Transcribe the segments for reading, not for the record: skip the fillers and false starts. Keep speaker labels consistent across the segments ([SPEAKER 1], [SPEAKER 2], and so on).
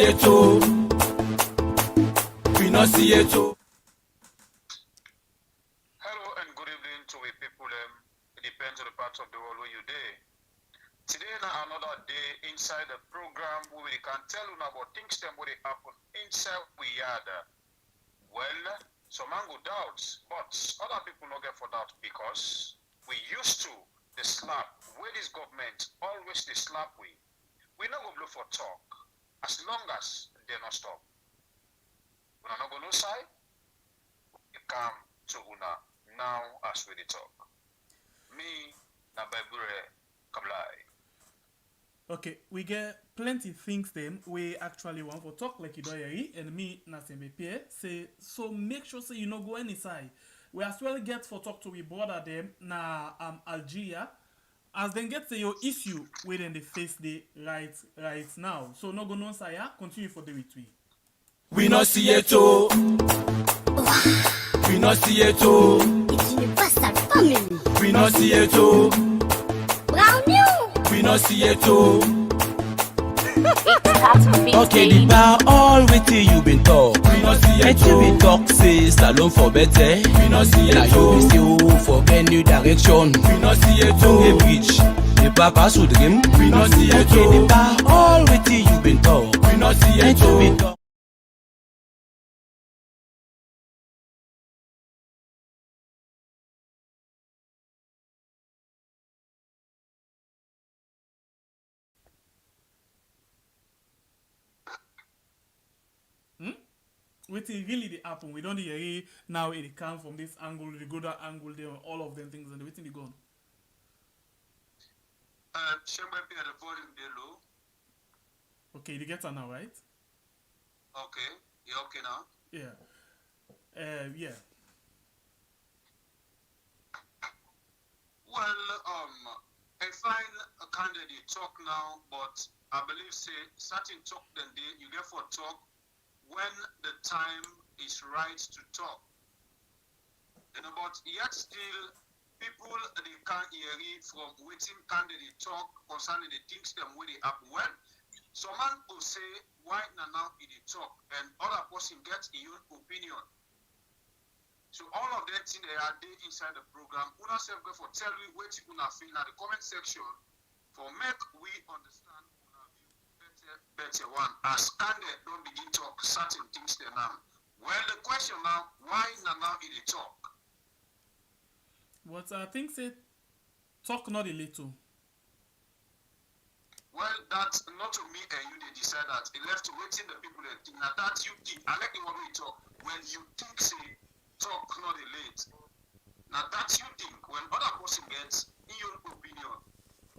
[SPEAKER 1] see it too. We not see it too.
[SPEAKER 2] Hello and good evening to we people. It depends on the parts of the world where you're there. Today now another day inside the program where we can tell you about things that will happen inside we had. Well, some man go doubts, but other people not get for that because we used to the slap where this government always the slap we not go blow for talk as long as they not stop. We not go no side. You come to una now as we dey talk. Me na Bible Gbla.
[SPEAKER 3] Okay, we get plenty things them we actually want for talk like you do here, and me na Sembe say so make sure say you no go any side. We as well get for talk to we brother them na Algeria as then get say your issue within the face the right now. So no go no side, continue for the with we.
[SPEAKER 1] We not see it too. We not see it too.
[SPEAKER 4] Et tu n'es pas sa famille.
[SPEAKER 1] We not see it too.
[SPEAKER 4] Brownie.
[SPEAKER 1] We not see it too.
[SPEAKER 4] Okay,
[SPEAKER 1] Okay, the bar all with you been talk. We not see it
[SPEAKER 5] And
[SPEAKER 1] too.
[SPEAKER 5] you be talk say salon for better.
[SPEAKER 1] We not see
[SPEAKER 5] Now
[SPEAKER 1] it
[SPEAKER 5] you be
[SPEAKER 1] too.
[SPEAKER 5] still for get new direction.
[SPEAKER 1] We not see it
[SPEAKER 5] A
[SPEAKER 1] too.
[SPEAKER 5] bridge, the papa should dream.
[SPEAKER 1] We not see it
[SPEAKER 5] Okay, the
[SPEAKER 1] too.
[SPEAKER 5] bar all with you been talk.
[SPEAKER 1] We not see it
[SPEAKER 5] And you be
[SPEAKER 1] too.
[SPEAKER 5] talk.
[SPEAKER 3] What really they happen? We don't hear now it come from this angle, they go that angle there, all of them things and everything they gone.
[SPEAKER 2] Shembe be at the volume dey low.
[SPEAKER 3] Okay, you get that now, right?
[SPEAKER 2] Okay, you okay now?
[SPEAKER 3] Yeah. Yeah.
[SPEAKER 2] Well, I find a candidate talk now, but I believe say certain talk then you get for talk when the time is right to talk. But yet still people they can't hear it from waiting candidate talk concerning the things them where they happen. Well, some man will say why now he dey talk and other person gets his own opinion. So all of that thing they are there inside the program. Una self go for tell me what you una feel in the comment section for make we understand una view better one. As Kandeh don't begin talk certain things there now. Well, the question now, why now he dey talk?
[SPEAKER 3] But I think say talk not a little.
[SPEAKER 2] Well, that's not to me and you they decide that. It left to waiting the people that think. Now that you think, I like the one we talk. When you think say talk not a late. Now that you think when other person gets in your opinion.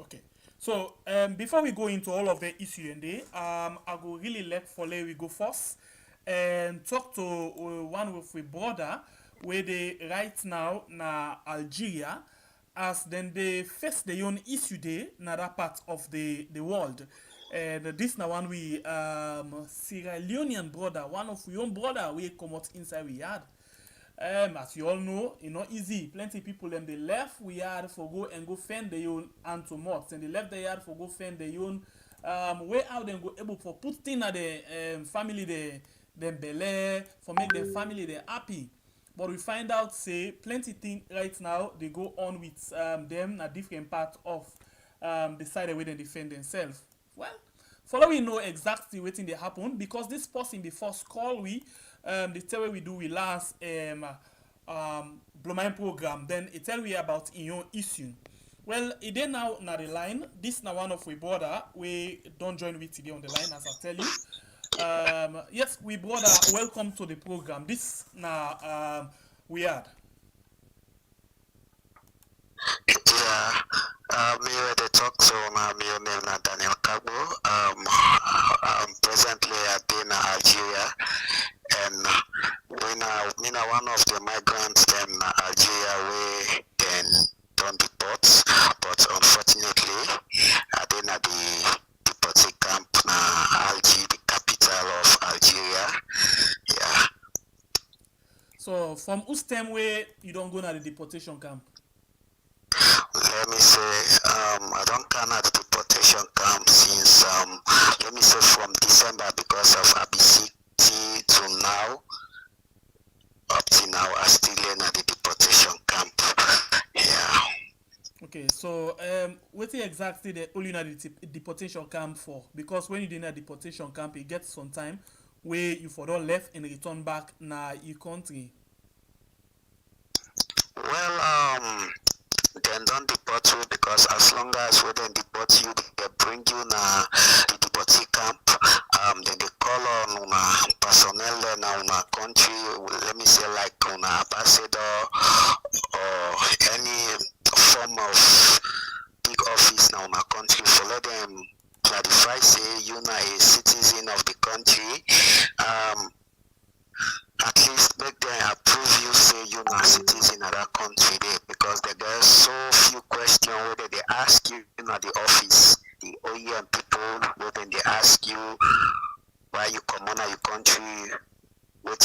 [SPEAKER 3] Okay. So before we go into all of the issue and day, I go really let Foley we go first and talk to one of we brother where they right now na Algeria as then they face their own issue there na that part of the world. And this na one we Sierra Leonean brother, one of we own brother we come out inside we had. As you all know, it's not easy. Plenty people them they left we had for go and go fend their own antomots and they left the yard for go fend their own way out and go able for put thing at the family them belay for make the family they happy. But we find out say plenty thing right now they go on with them a different part of the side where they defend themselves. Well, follow we know exactly what thing they happen because this person the first call we the tell we do we last Blomine program then it tell we about in your issue. Well, it then now the line. This now one of we brother we don't join with today on the line as I tell you. Yes, we brother welcome to the program. This now we had.
[SPEAKER 6] Yeah, me where they talk so my name na Daniel Kabo. Presently at Algeria, and we na one of the migrants in Algeria we can don't deport, but unfortunately I did not the deportation camp na Algiers, the capital of Algeria. Yeah.
[SPEAKER 3] So from whose time way you don't go to the deportation camp?
[SPEAKER 6] Let me say I don't come at the deportation camp since let me say from December because of ABCT to now. Up to now, I still in at the deportation camp. Yeah.
[SPEAKER 3] Okay, so what exactly the only in the deportation camp for? Because when you in a deportation camp, you get some time where you for don't left and return back na your country.
[SPEAKER 6] Well, then don't deport you because as long as we then deport you, they bring you na the deportee camp. Then they call on personnel in our country. Let me say like on ambassador or any form of big office now in our country. So let them clarify say you are a citizen of the country. At least make them approve you say you are a citizen of that country there because there's so few questions whether they ask you in the office, the OEM people, whether they ask you why you come on your country, what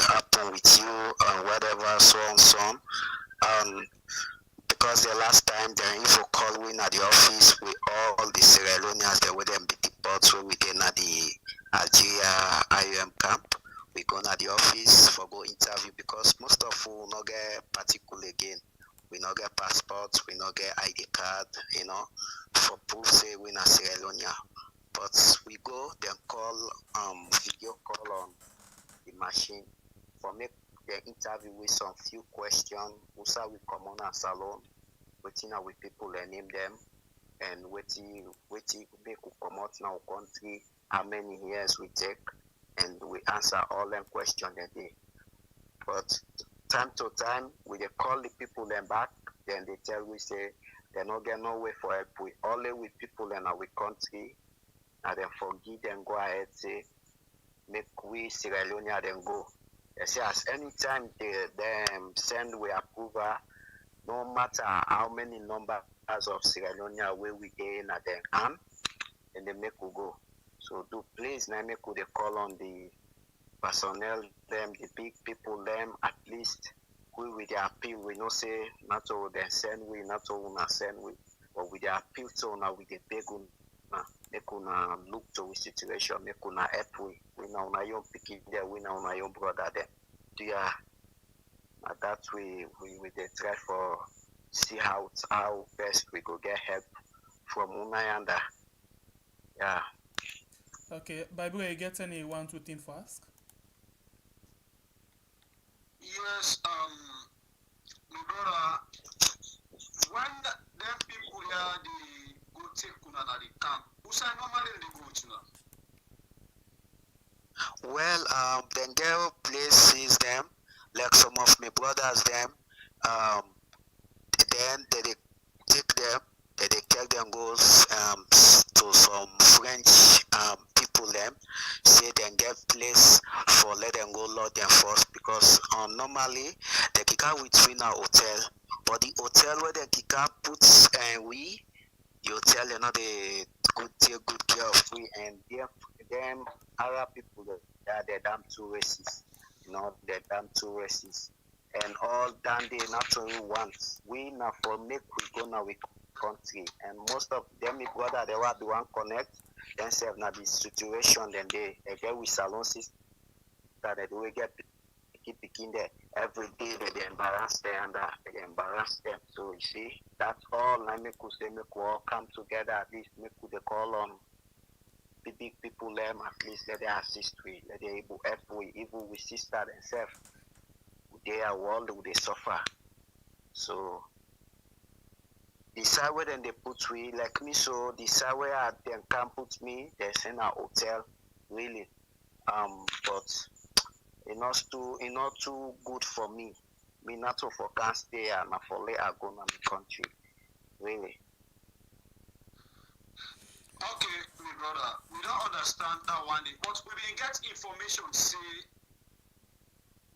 [SPEAKER 6] happen with you and whatever, so on so on. Because the last time the info call we at the office with all the Sierra Leoneans they would then be deported so we then at the Algeria IUM camp. We go to the office for go interview because most of who not get particular again. We not get passports, we not get ID card, you know, for proof say we na Sierra Leone. But we go then call video call on the machine for make the interview with some few questions. Also we come on a salon, waiting with people and name them and waiting make we come out now country, how many years we take. And we answer all them questions a day. But time to time, we they call the people them back, then they tell we say they not get no way for help. We only with people in our country, and then forgive them go ahead say make we Sierra Leone then go. They say as anytime they them send we approval, no matter how many numbers of Sierra Leone where we gain at them and they make we go. So do please now make they call on the personnel them, the big people them, at least we with the appeal we no say not all then send we, not all una send we, but with the appeal to now with the beg una make una look to the situation, make una help we now una young picking there, we now una young brother there. Do ya that we they try for see how best we go get help from una and yeah.
[SPEAKER 3] Okay, Bible, you get any 1, 2 things for ask?
[SPEAKER 2] Yes, my brother, when them people here they go take kuna na the camp, who say normally they go to now?
[SPEAKER 6] Well, then get places them, like some of my brothers them, then they take them, they take them goes to some French people them, say then get place for let them go load them first because normally they kick out between a hotel, but the hotel where they kick out puts we the hotel you know they take good care of we and them Arab people that they're damn tourists, you know they're damn tourists and all damn they not only once we now for make we go now we country and most of them my brother they were the one connect themselves now the situation then they get with salon system that they will get keep picking there every day they embarrass them and they embarrass them. So you see that's all I make us say make we all come together at least make we they call on the big people them at least let they assist we let they able help we even with sister themselves they are world they suffer. So the side where then they put we like me so the side where they can put me they send a hotel really but it's not too good for me not to for can stay and for later go to my country really.
[SPEAKER 2] Okay, my brother, we don't understand that one day, but we will get information say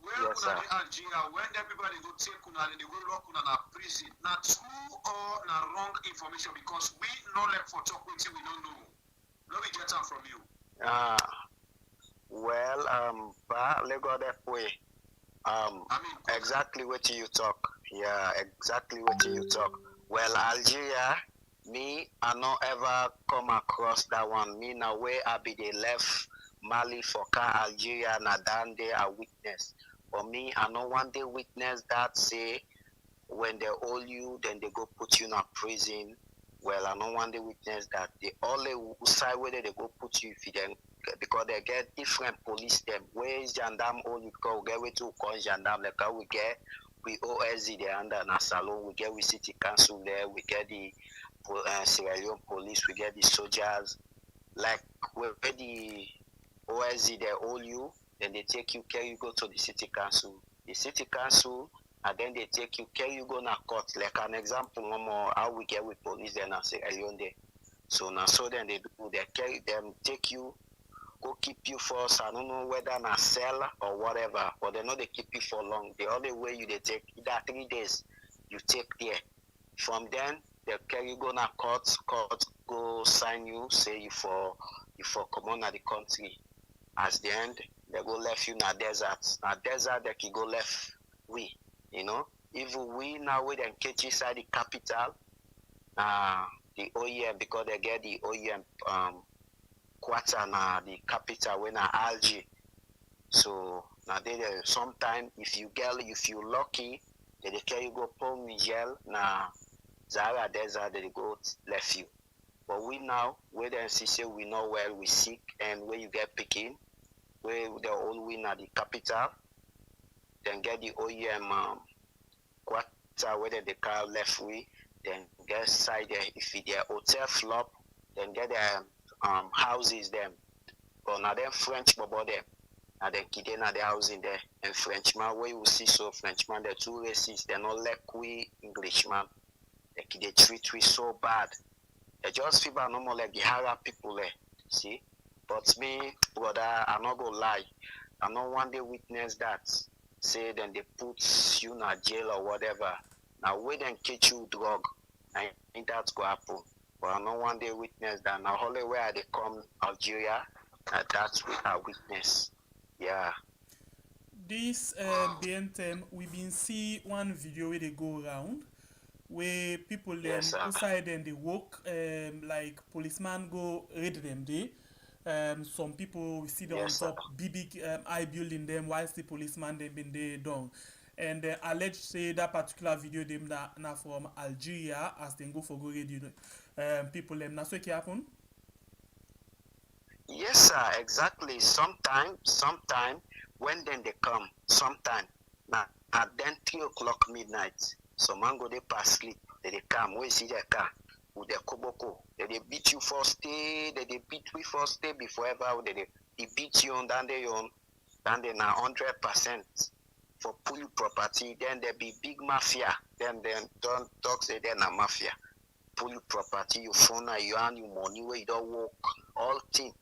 [SPEAKER 2] where
[SPEAKER 6] Yes,
[SPEAKER 2] una
[SPEAKER 6] sir.
[SPEAKER 2] dey Algeria when everybody go take una they go lock una na prison. Na true or na wrong information because we no like for talk wetin we don't know. Let me get am from you.
[SPEAKER 6] Well, let go that way.
[SPEAKER 2] I mean,
[SPEAKER 6] Exactly what you talk. Yeah, exactly what you talk. Well, Algeria, me, I not ever come across that one. Me, now where I be they left Mali for car Algeria, na down there a witness. For me, I know one day witness that say when they hold you, then they go put you in a prison. Well, I know one day witness that the only side where they go put you if you then because they get different police them. Where is gendarme hold you because we get way to call gendarme like how we get we OSZ there under na salon, we get we city council there, we get the Sierra Leone police, we get the soldiers. Like where the OSZ they hold you, then they take you, carry you go to the city council. The city council and then they take you, carry you go na court. Like an example, no more how we get with police then na Sierra Leone there. So now so then they do they carry them, take you, go keep you for I don't know whether na cell or whatever, but they know they keep you for long. The only way you they take either 3 days you take there. From then they carry you go na court go sign you, say you for come on at the country. As the end, they go left you na desert. Na desert they can go left we, you know. Even we now we then catch inside the capital, the OEM because they get the OEM quarter na the capital when na Algeria. So now they sometime if you lucky, they carry you go Pont Miguel na Zara desert they go left you. But we now we then see say we know well we sick and where you get picking, where they all win at the capital, then get the OEM quarter where they call left way, then get side there if their hotel flop, then get their houses them. But now them French bubble them. Now they kid na the housing there. And Frenchman where you see so Frenchman they're too racist, they're not like we Englishman. They treat we so bad. They just feel no more like the Arab people there. See? But me, brother, I'm not gonna lie. I know one day witness that. Say then they put you in a jail or whatever. Now wait and catch you drug. I think that's gonna happen. But I know one day witness that now only where they come Algeria, that's with our witness. Yeah.
[SPEAKER 3] This BNTM, we been see one video where they go around where people them
[SPEAKER 6] Yes, sir.
[SPEAKER 3] outside and they walk like policeman go raid them there. Some people we see them
[SPEAKER 6] Yes,
[SPEAKER 3] on top big high building them whilst the policeman them been there down. And alleged say that particular video them na from Algeria as they go for go raid people them. That's what can happen.
[SPEAKER 6] Yes, sir, exactly. Sometime when then they come, sometime now at then 3 o'clock midnight, some man go they pass sleep, they come, we see their car with their koboko, they beat you first day, they beat we first day before ever they beat you on then they now 100% for pull you property, then there be big mafia, then don't talk say they're na mafia. Pull you property, you phone, you earn your money where you don't work, all thing.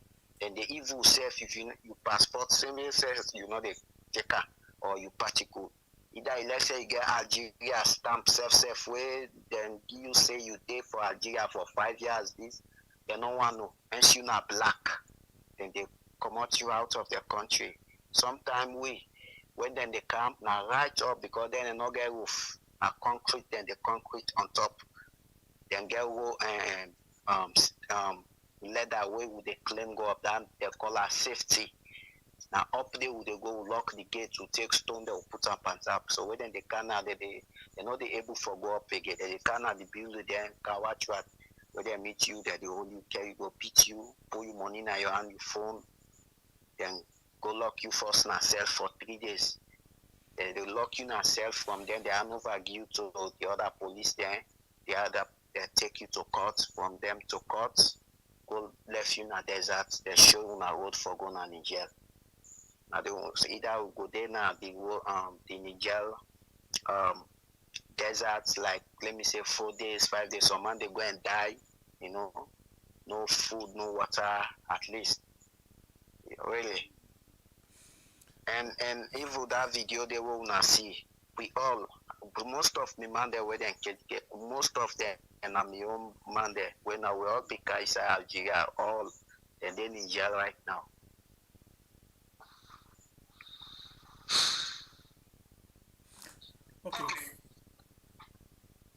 [SPEAKER 6] And the evil self, if you passport, same says you know the checker or you particle. Either let's say you get Algeria stamp self way, then you say you did for Algeria for 5 years, this, they don't want to, and you not black, then they come out you out of the country. Sometimes when then they come, now right up because then they not get roof, a concrete, then the concrete on top, then get leather way with the claim go up down they call her safety. Now up there would they go lock the gate to take stone they will put up and up. So when they can now they know they able for go up again. They can now the building then can watch what where they meet you, that they hold you, carry go beat you, pull your money in your hand, your phone, then go lock you first in a cell for 3 days. They lock you in a cell from then they hand over you to the other police there. The other they take you to court, from them to court. Go left you in a desert, they show you a road for going to Niger. Now they will either go there now the Niger deserts like let me say 4 days, 5 days, some man they go and die, you know, no food, no water at least. Really. And even that video they will not see. We all most of the man there where they get most of them and I'm your own man there when I will all be guys Algeria all and then in jail right now.
[SPEAKER 2] Okay.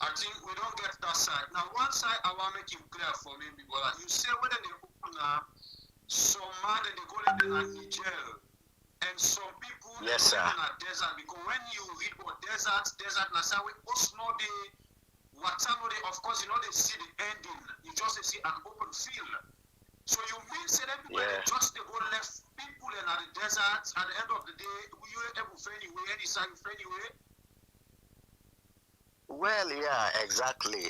[SPEAKER 2] I think we don't get that side. Now, one side I want to make it clear for me, because you say whether they open some man that they go in Niger, and some people
[SPEAKER 6] Yes, sir.
[SPEAKER 2] in a desert, because when you read about desert, now say we also know the water, of course, you know they see the ending. You just see an open field. So you mean say that people just they go left people in the desert at the end of the day, will you able to anyway, any side anyway?
[SPEAKER 6] Well, yeah, exactly.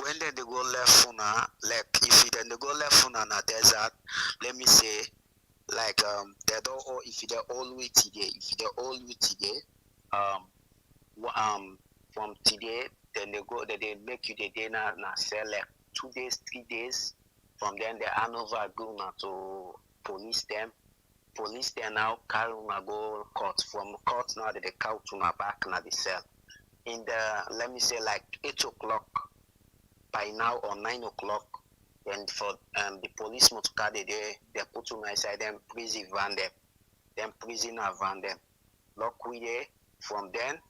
[SPEAKER 6] When they go left funa, like if then they go left funa in a desert, let me say, like they don't all if they all week today, from today, then they make you the day na sell like 2 days, 3 days. From then they hand over go na to police them. Police them now carry una go court. From court now they count una back na the cell. In the let me say like 8 o'clock by now or 9 o'clock, and for the police motor car they put on inside them prison van them. Lock we there. From then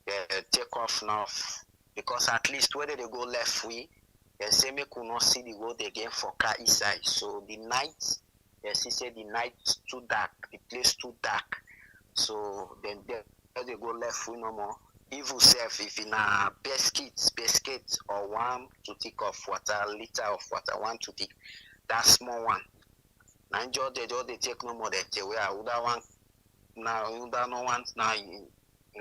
[SPEAKER 6] they take off now, because at least whether they go left way, they say me could not see the road again for car inside. So the night they say the night too dark, the place too dark. So then they go left way no more. Even self if in a biscuit or one to take of water, liter of water, one to take that small one. Now they take no more than they were other one now, no one now you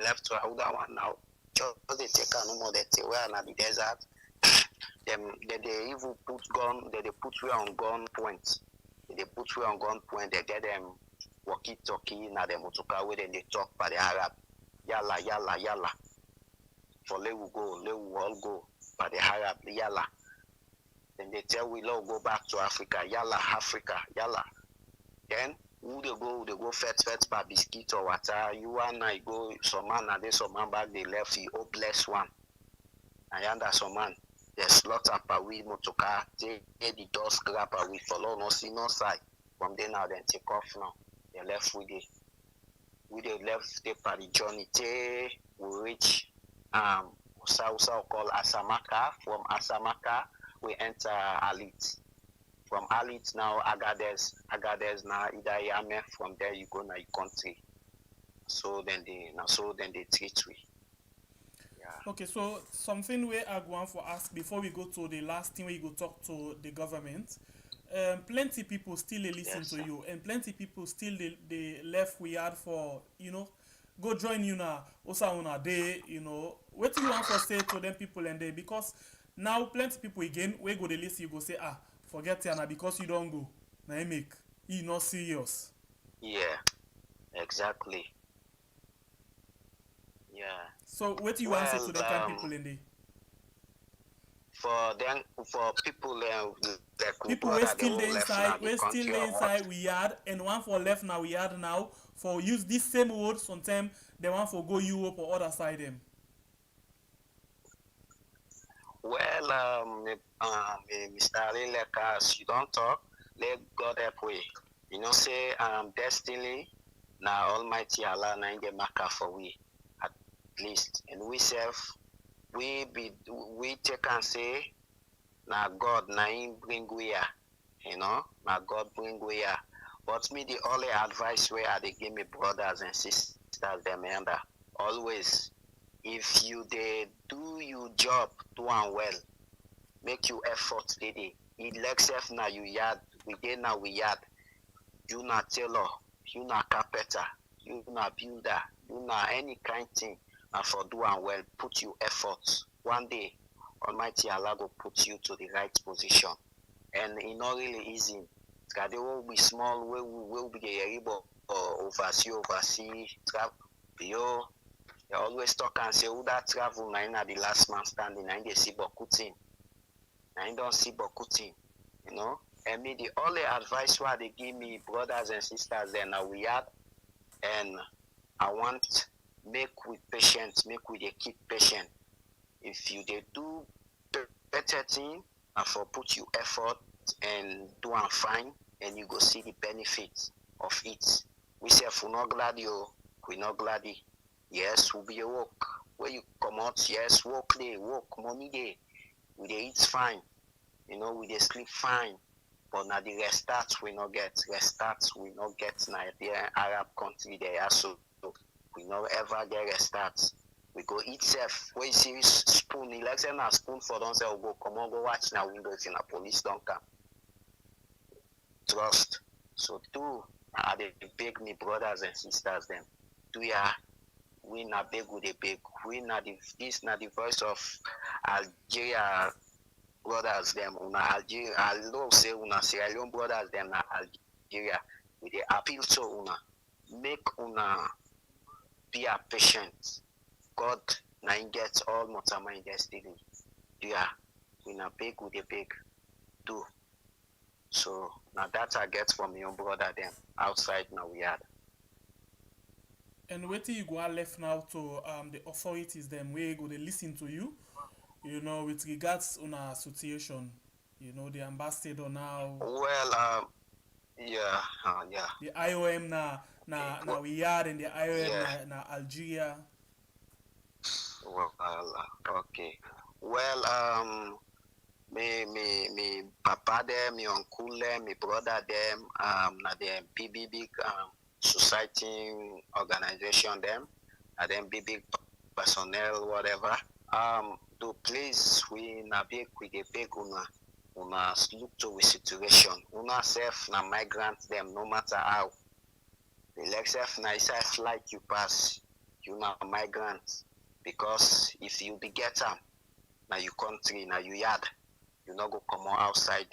[SPEAKER 6] left to other one now. Just they take no more than they were in the desert. They even put gun, they put way on gun point. They put way on gun point, they get them walkie-talkie now the motorcar where they talk by the Arab. Yalla. For let we all go. By the Arab, yalla. Then they tell we all go back to Africa. Africa, yalla. Then who they go fetch by biscuit or water. You and I go, some man and some man back they left you bless one. And yonder some man, they slaughter per we motorcar, they the dust grab we follow no see no side. From there now then take off now. They left with it. We left the party journey we reach South called Asamaka. From Asamaka we enter Audit. From Audit now Agadez now either Yame. From there you go na your country. So then they treat we. Yeah.
[SPEAKER 3] Okay, so something where I go on for ask before we go to the last thing where you go talk to the government. Plenty people still listen to you, and plenty people still they left we had for go join you now also on a day what do you want to say to them people and they, because now plenty people again we go the list you go say forget it because you don't go now you not serious.
[SPEAKER 6] Yeah, exactly. Yeah.
[SPEAKER 3] So what do you answer to the kind people in there?
[SPEAKER 6] For people like
[SPEAKER 3] people we still inside we had, and one for left now we had now for use this same word sometimes they want for go Europe or other side them.
[SPEAKER 6] Well, Mr. Leoneans, you don't talk, let God help we. You know say destiny now Almighty Allah na the marker for we at least, and we take and say na God na him bring we here, na God bring we here. But me the only advice where they give me brothers and sisters them under always, if you they do your job do and well, make you effort today. It like self now you yard, we yard, you not tailor, you not carpenter, you not builder, you not any kind thing. And for do and well, put you effort. One day, Almighty Allah will put you to the right position. And it's not really easy. They will be small, we will be able oversee, travel. They always talk and say, who that travel, na the last man standing, and they see Bokutin. I don't see Bokutin, And me, the only advice why they give me, brothers and sisters, then we had, and I want make with patience, make with they keep patient. If you they do better thing and for put you effort and do and fine, and you go see the benefits of it. We say we not glad we not glad. Yes, we'll be a work. where you come out, yes, work day, work, money day. We dey eat fine, we dey sleep fine. But now the restart we not get. Restart we not get now the Arab country there. So we not ever get restart. We go eat safe. We see spoon, election a spoon for don't say go come on, go watch now windows in a police don't come. Trust. So two, I dey beg me brothers and sisters them. Do ya we na beg with a beg. We na this na the voice of Algeria brothers them. Una Algeria, I love say una Sierra Leone brothers them na Algeria. We dey appeal to una. Make una be a patient. God na him get all Motama in destiny. Do ya we na beg with a beg. Do. So now that I get from your brother them outside now we had.
[SPEAKER 3] And wait till you go out left now to the authorities them where go they listen to you, with regards on our situation, the ambassador now.
[SPEAKER 6] Well, yeah.
[SPEAKER 3] The IOM na we had and the IOM
[SPEAKER 6] Yeah.
[SPEAKER 3] na Algeria.
[SPEAKER 6] Well, okay. Well, me papa them, me uncle them, me brother them, na them big society organization them, na them big personnel whatever. To please we na big with the big una look to the situation. Una self na migrant them no matter how. The like self na self like you pass, you na migrant. Because if you be get them, na you country, na you yard, you not go come on outside,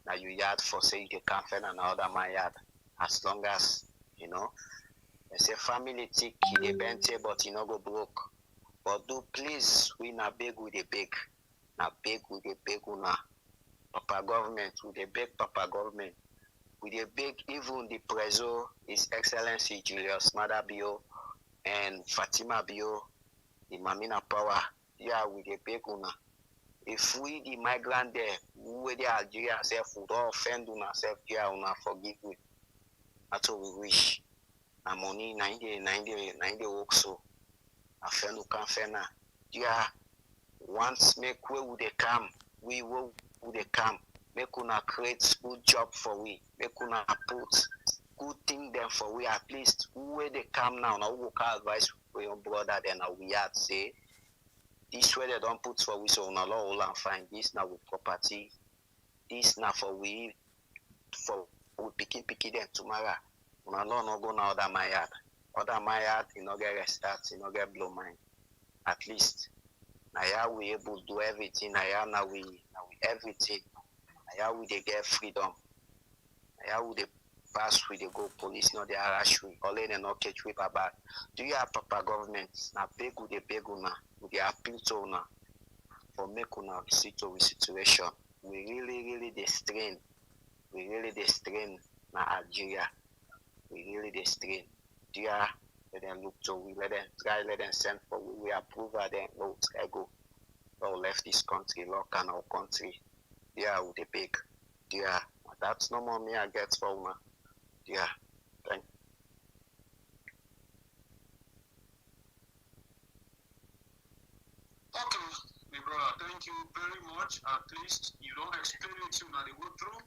[SPEAKER 6] na you yard for say you can't find another my yard. As long as, they say family tick, they bent but you not go broke. But do please, we na beg with the beg. Na beg with the beg una. Papa government, with the beg Papa government. With the beg even the Prezo, His Excellency Julius Madabio and Fatima Bio, the Mamina Power, yeah, with the beg una. If we the migrant there, we the Algeria self would all offend una self, yeah, una forgive we. That's what we wish. Na money 90 work so. A friend who can fena. Yeah, once make we would they come, we will would they come. Make una create good job for we. Make una put good thing them for we at least. Where they come now, now we can advise for your brother then we had say this way they don't put for we so una all and find this now with property. This now for we picking them tomorrow. Una no go now other my yard. Other my yard, you not get restart, you not get blow mind. At least. Now yeah we able to do everything. Now we everything. Now we they get freedom. Now we they pass we they go police, not they harass we. All they not catch we bad. Do you have Papa government? Now beg with the beg una, with the appeal to una for make una see to the situation. We really they strain. We really they strain na Algeria. We really they strain. Do you let them look to we let them send for we approve of them. No, I go. Or left this country, lock in our country. Yeah, with the big. Yeah, that's no more me I get for una. Yeah, thank you.
[SPEAKER 2] Okay, my brother, thank you very much. At least you don't explain it to now they go through.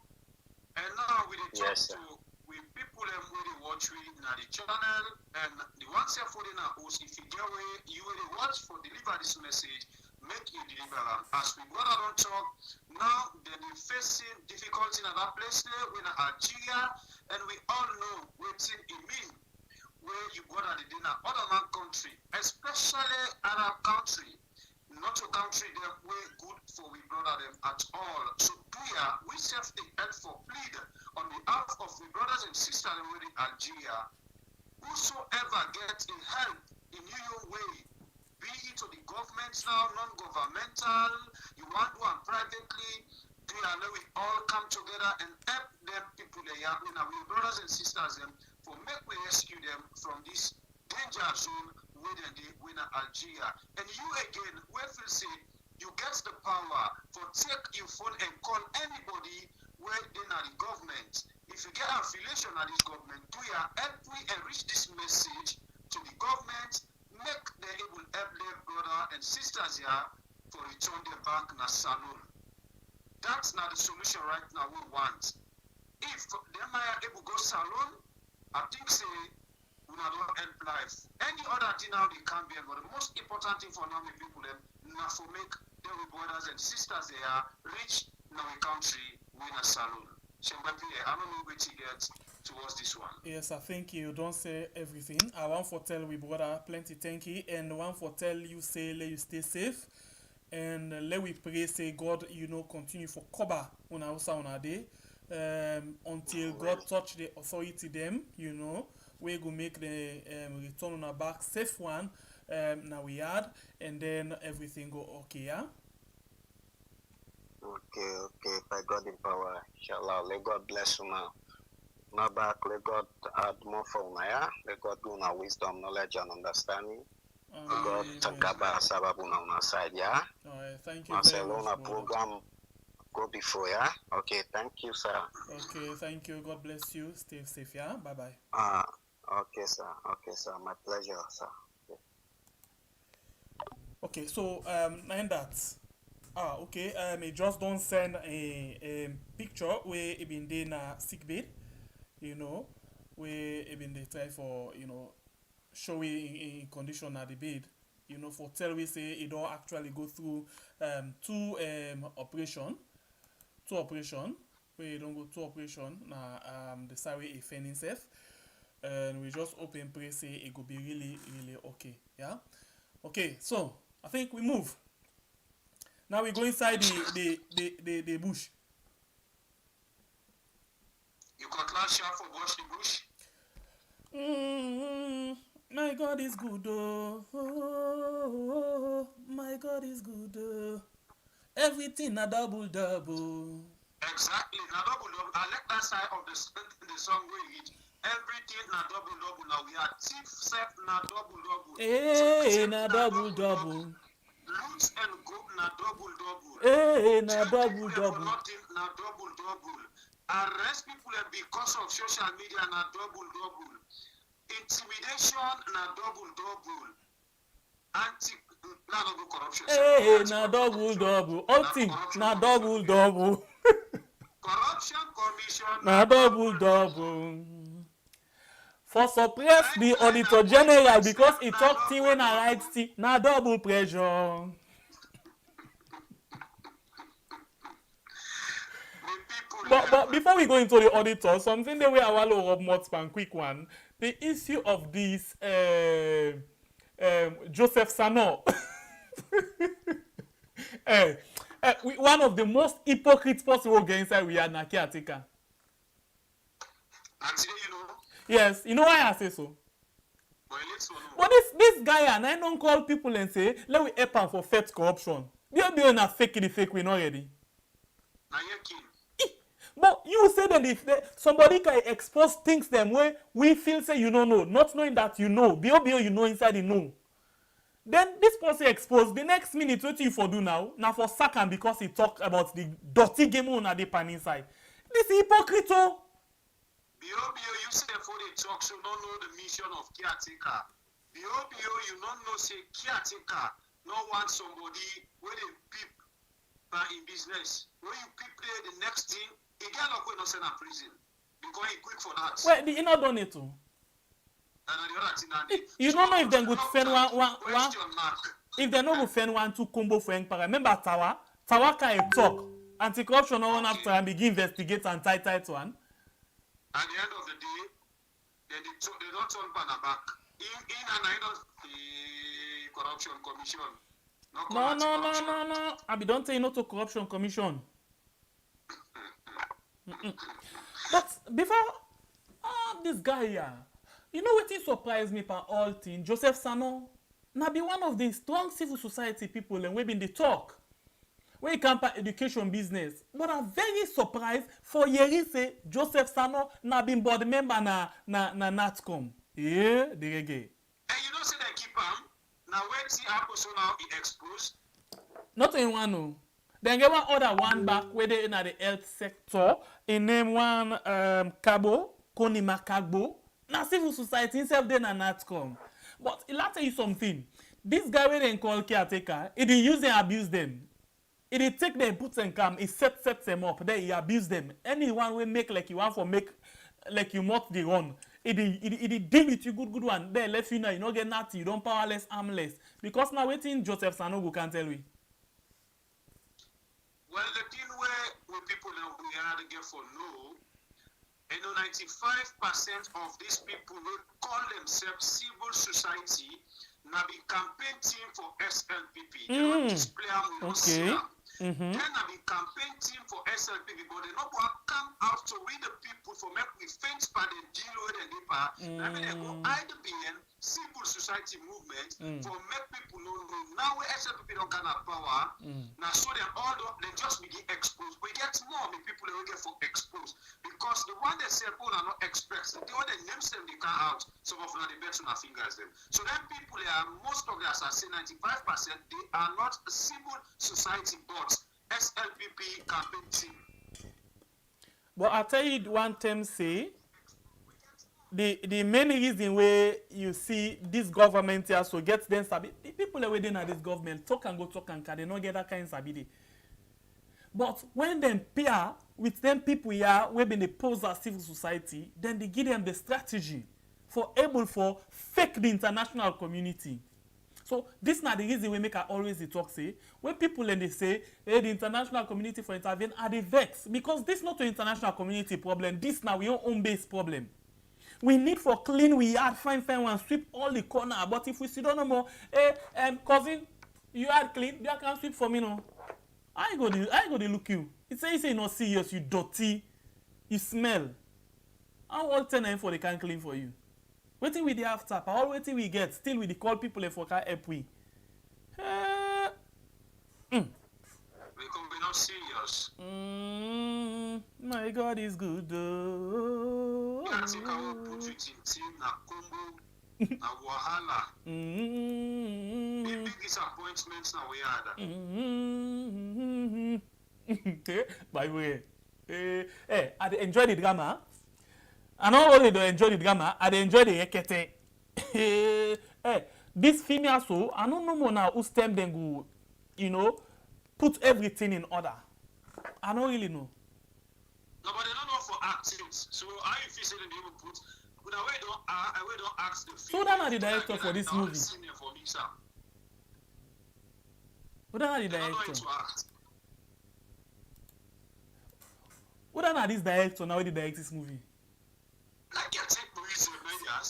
[SPEAKER 2] And now we dey talk
[SPEAKER 6] Yes, sir.
[SPEAKER 2] to with people them where they watch we na the channel and the ones here for the na host if you get way you will watch for deliver this message, make you deliver am. As we brother don't talk, now they facing difficulty in that place there in Algeria and we all know wetin it mean where you go to the dinner other man country, especially Arab country. Not a country them way good for we brother them at all. So we self the help for plead on behalf of we brothers and sisters in Algeria. Whosoever gets in help in your way, be it to the government now, non-governmental, you want one privately, let we all come together and help them people there, we brothers and sisters them for make we rescue them from this danger zone within Algeria. And you again, we feel say you get the power for take your phone and call anybody where they are the government. If you get affiliation at this government, help we and reach this message to the government, make them able help their and sisters here for return them back na saloon. That's not the solution right now we want. If them are able to go salon, I think say we not don't help life. Any other thing now they can be, but the most important thing for now people them now for make them brothers and sisters they are rich now in country win a salon. So I don't know where to get towards this one.
[SPEAKER 3] Yes, I think you don't say everything. I want for tell we brother plenty thank you, and one for tell you say let you stay safe, and let we pray say God continue for cover on our day until God touch the authority them we go make the return on our back safe one now we had, and then everything go okay, yeah.
[SPEAKER 6] Okay, by God in power, inshallah. Let God bless you now. Now back, let God add more for you, yeah? Let God give you wisdom, knowledge, and understanding. Let God takaba sababu na una side, yeah?
[SPEAKER 3] Thank you very much, brother.
[SPEAKER 6] Program go before, yeah? Okay, thank you, sir.
[SPEAKER 3] Okay, thank you. God bless you. Stay safe, yeah? Bye-bye.
[SPEAKER 6] Okay, sir. My pleasure, sir.
[SPEAKER 3] Okay, so, and that. Okay, he just don't send a picture where he been there na sick bed, where he been they try for, show in condition at the bed, for tell we say he don't actually go through two operation, where he don't go two operation, the side he fend himself, and we just hope and pray say it could be really, really okay, yeah? Okay, so, I think we move. Now we go inside the bush.
[SPEAKER 2] You got last shot for wash the bush?
[SPEAKER 3] My God is good, oh, my God is good, oh. Everything a double.
[SPEAKER 2] Exactly, na double. I like that side of the song we read. Everything na double. Now we are thief self na double.
[SPEAKER 3] Hey, na double.
[SPEAKER 2] Loots and go na double.
[SPEAKER 3] Hey, na
[SPEAKER 2] Jail
[SPEAKER 3] double.
[SPEAKER 2] people for nothing na double. Arrest people because of social media na double. Intimidation na double. Corruption.
[SPEAKER 3] Hey, na double. All thing na double.
[SPEAKER 2] Corruption commission
[SPEAKER 3] Na double. For suppress the Auditor General because he talk thing when I write thing, na double pressure. But before we go into the auditor, something the way I want to rub more span quick one, the issue of this Joseph Sano. One of the most hypocrite possible get inside we are na caretaker.
[SPEAKER 2] And today,
[SPEAKER 3] Yes, you know why I say so? But this guy and I don't call people and say, let we help him for fake corruption. They are not fake win already. But you say that if somebody can expose things them way we feel say you don't know, not knowing that you know, you know inside you know. Then this person exposed the next minute what you for do now for sack him because he talk about the dirty game on the pan inside. This is hypocrite.
[SPEAKER 2] You say for the talk, so don't know the mission of caretaker. You don't know say caretaker, no want somebody where they peep in business. When you peep there, the next thing, he get not going to send a prison. Because he quick for that.
[SPEAKER 3] Well, you not done it too.
[SPEAKER 2] And the other thing,
[SPEAKER 3] you don't know if they would send one if they not go send one to combo for young para. Remember Tawa can talk. Anti-corruption no one after and begin investigate and tight one.
[SPEAKER 2] At the end of the day, they don't turn banner back. In and out of the corruption commission.
[SPEAKER 3] No. I be don't say no to corruption commission. But before this guy here, you know what surprised me by all things? Joseph Sano, now be one of the strong civil society people and we been the talk. When it comes to education business, but I'm very surprised for years say Joseph Sano na been board member na Natcom. Yeah, the reggae.
[SPEAKER 2] And you know say they keep him. Now when see happen so now he exposed.
[SPEAKER 3] Not in one no. Then get one other one back where they in the health sector. In name one Cabo, Konima Kagbo. Na civil society himself then na Natcom. But I'll tell you something. This guy when they call caretaker, he use and abuse them. He take them, put them calm, he set them up, then he abuse them. Anyone will make like you want for make like you mock the run. He deal with you good one. Then let you know you don't get nothing, you don't powerless, armless. Because now waiting Joseph Sanogo can tell we.
[SPEAKER 2] Well, the thing where people now we are to get for no, 95% of these people will call themselves civil society. Now be campaign team for SLPP. They don't display them.
[SPEAKER 3] Okay.
[SPEAKER 2] Then I be campaign team for SLPP, but they not going to come out to read the people for make we fence by the deal with the NIPA. I mean, they go either be in civil society movement for make people know. Now where SLPP don't kind of power, now so they all they just begin exposed. We get more people they will get for exposed because the one they say people are not expressed. The one they name them they come out. Some of them they bet on their fingers them. So then people they are most of the as I say 95% they are not civil society but SLPP campaign team.
[SPEAKER 3] But I tell you one thing say the main reason where you see this government here so get them sabi the people that within this government talk and they not get that kind of sabi. But when them pair with them people here where been they pose as civil society, then they give them the strategy for able for fake the international community. So this not the reason we make I always the talk say when people and they say hey, the international community for intervene are they vex because this not an international community problem. This now we own base problem. We need for clean we yard fine one sweep all the corner. But if we see don't know more, hey cousin, you yard clean, you can sweep for me no. I go to look you. It say not serious, you dirty, you smell. I all 10 for they can clean for you. Waiting with the after, all waiting we get, still with the call people for can help we.
[SPEAKER 2] Because we're not serious.
[SPEAKER 3] My God is good though.
[SPEAKER 2] I think I will put it in team na Congo, na Wahala. Big disappointments now we had.
[SPEAKER 3] By the way, I enjoy the drama. I not only do enjoy the drama, I enjoy the ekete. This female so I don't know more now who stem them go, put everything in order. I don't really know.
[SPEAKER 2] No, but they don't know for acting. So how you feel saying they will put? But I don't ask the.
[SPEAKER 3] So that are the director for this movie. Who that are the director? Who that are this director now? They direct this movie.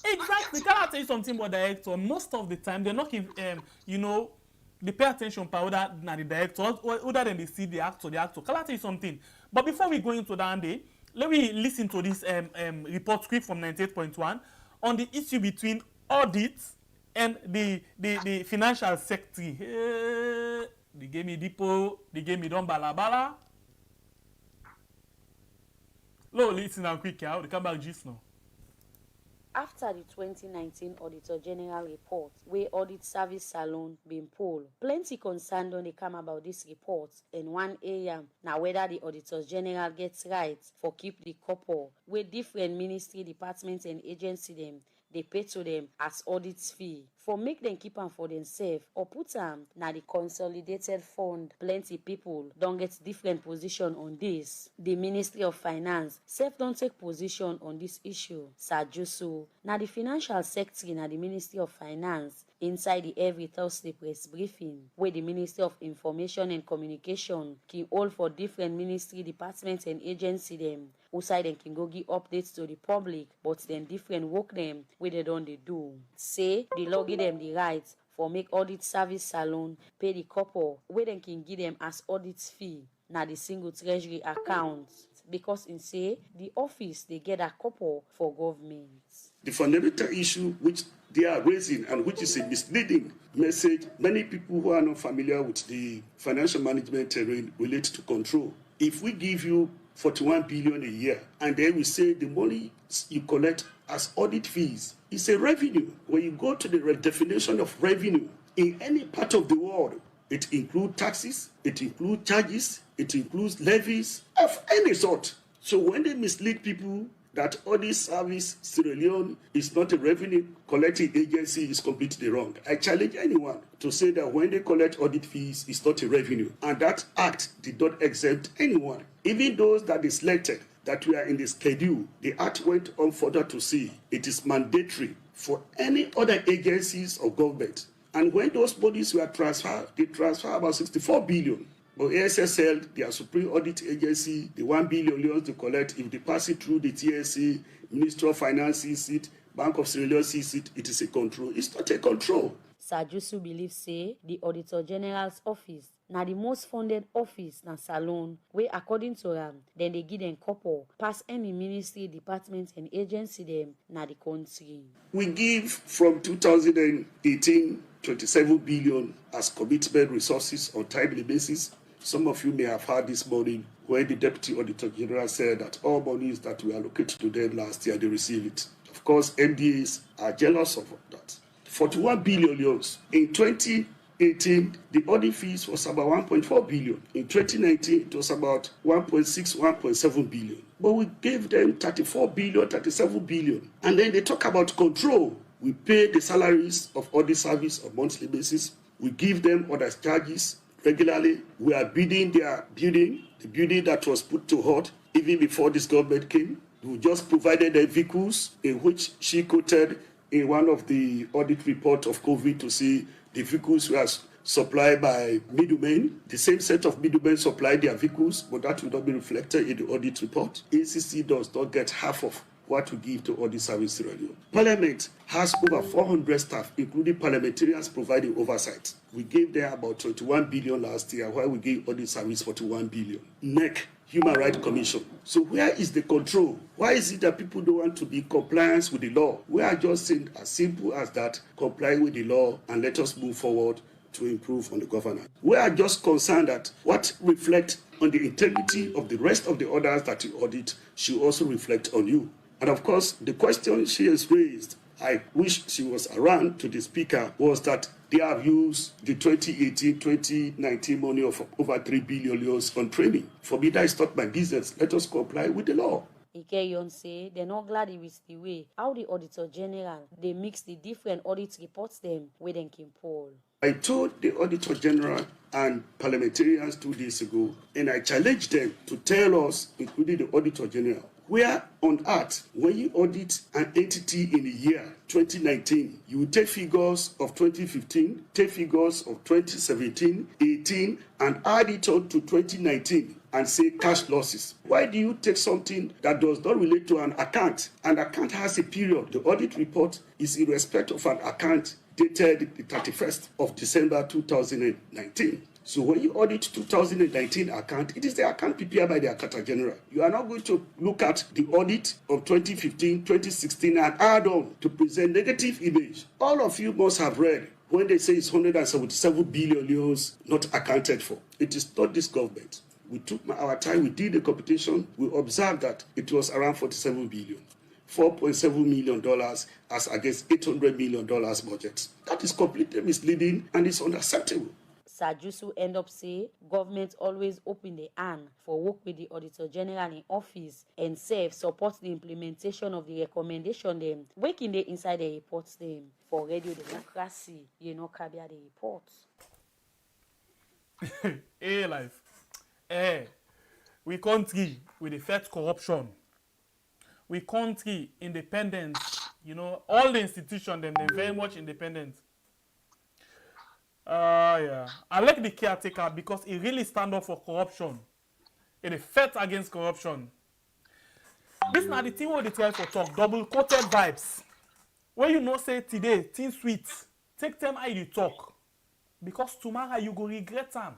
[SPEAKER 3] Exactly. Can I tell you something about director? Most of the time, they're not, they pay attention to other than the director, other than they see the actor. Can I tell you something? But before we go into that day, let me listen to this report script from 98.1 on the issue between Audit and the financial sector. They gave me Depot, they gave me Don Balabala. Listen now quick, they come back just now.
[SPEAKER 7] After the 2019 Auditor General report, where Audit Service Salon been polled, plenty concern don't they come about this report in one area. Now whether the Auditor General gets right for keep the couple, where different ministry, departments and agency them, they pay to them as audit's fee. For make them keep them for themselves or put them na the consolidated fund. Plenty people don't get different position on this. The Ministry of Finance self don't take position on this issue. Sajusu na the financial secretary na the Ministry of Finance inside the every Thursday press briefing where the Ministry of Information and Communication can hold for different ministry, departments and agency them. Outside them can go give updates to the public, but then different work them where they don't they do. Say the law give them the rights for make Audit Service Salon pay the couple where they can give them as audit's fee na the single treasury account because in say the office they get a couple for government.
[SPEAKER 8] The fundamental issue which they are raising and which is a misleading message, many people who are not familiar with the financial management terrain relate to control. If we give you 41 billion a year and then we say the money you collect as audit fees is a revenue, when you go to the definition of revenue in any part of the world, it includes taxes, it includes charges, it includes levies of any sort. So when they mislead people that Audit Service Sierra Leone is not a revenue collecting agency is completely wrong. I challenge anyone to say that when they collect audit fees, it's not a revenue. And that act did not exempt anyone. Even those that they selected that were in the schedule, the act went on further to say it is mandatory for any other agencies of government. And when those bodies were transferred, they transferred about 64 billion. But ASSL, their supreme audit agency, the 1 billion euros to collect, if they pass it through the TSA, Ministry of Finance sees it, Bank of Sierra Leone sees it, it is a control. It's not a control.
[SPEAKER 7] Sajusu believes say the Auditor General's office na the most funded office na Salone, where according to then they give them couple pass any ministry, department and agency them na the country.
[SPEAKER 8] We give from 2018 27 billion as commitment resources on timely basis. Some of you may have heard this morning where the Deputy Auditor General said that all monies that we allocated to them last year, they receive it. Of course, MDAs are jealous of that. 41 billion euros. In 2018, the audit fees was about 1.4 billion. In 2019, it was about 1.6, 1.7 billion. But we gave them 34 billion, 37 billion. And then they talk about control. We pay the salaries of audit service on a monthly basis. We give them other charges regularly. We are bidding their building, the building that was put to halt even before this government came. We just provided the vehicles in which she quoted in one of the audit report of COVID to see the vehicles were supplied by middlemen. The same set of middlemen supplied their vehicles, but that will not be reflected in the audit report. ACC does not get half of what we give to Audit Service Sierra Leone. Parliament has over 400 staff, including parliamentarians providing oversight. We gave them about 21 billion last year, while we gave Audit Service 41 billion. NEC, Human Rights Commission. So where is the control? Why is it that people don't want to be in compliance with the law? We are just saying as simple as that, comply with the law and let us move forward to improve on the governance. We are just concerned that what reflects on the integrity of the rest of the orders that you audit should also reflect on you. And of course, the question she has raised, I wish she was around to the speaker, was that they have used the 2018-2019 money of over 3 billion euros on training. For me, that is not my business. Let us comply with the law.
[SPEAKER 7] Ikeyon say they're not glad with the way how the Auditor General they mix the different audit reports them with them Kim Paul.
[SPEAKER 8] I told the Auditor General and parliamentarians 2 days ago, and I challenged them to tell us, including the Auditor General, where on earth, when you audit an entity in the year 2019, you will take figures of 2015, take figures of 2017, 18, and add it on to 2019 and say cash losses. Why do you take something that does not relate to an account? An account has a period. The audit report is in respect of an account dated the 31st of December 2019. So when you audit 2019 account, it is the account prepared by the Accountant General. You are not going to look at the audit of 2015, 2016 and add on to present negative image. All of you must have read when they say it's 177 billion euros not accounted for. It is not this government. We took our time, we did the computation, we observed that it was around 47 billion. $4.7 million as against $800 million budget. That is completely misleading and it's unacceptable.
[SPEAKER 7] Sajusu end up say government always open the hand for work with the Auditor General in office and support the implementation of the recommendation them working the inside the reports them for radio democracy, cabia the reports.
[SPEAKER 3] Hey life. We country with the first corruption. We country independent, all the institutions they're very much independent. Yeah. I like the caretaker because he really stand up for corruption. It is fight against corruption. This is not the thing where they try for talk, double-coated vibes. When you know say today, things sweet, take time how you talk. Because tomorrow you go regret them.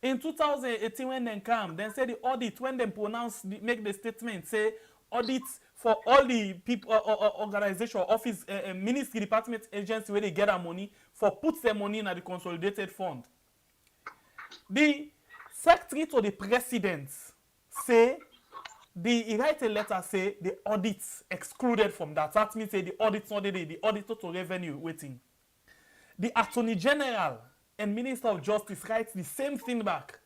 [SPEAKER 3] In 2018 when they come, then say the audit, when they make the statement, say audit for all the people, organization, office, ministry, department, agency where they get their money, for put their money in the consolidated fund. The secretary to the president say, he write a letter say the audits excluded from that. That means say the audits not the auditor to revenue waiting. The Attorney General and Minister of Justice writes the same thing back.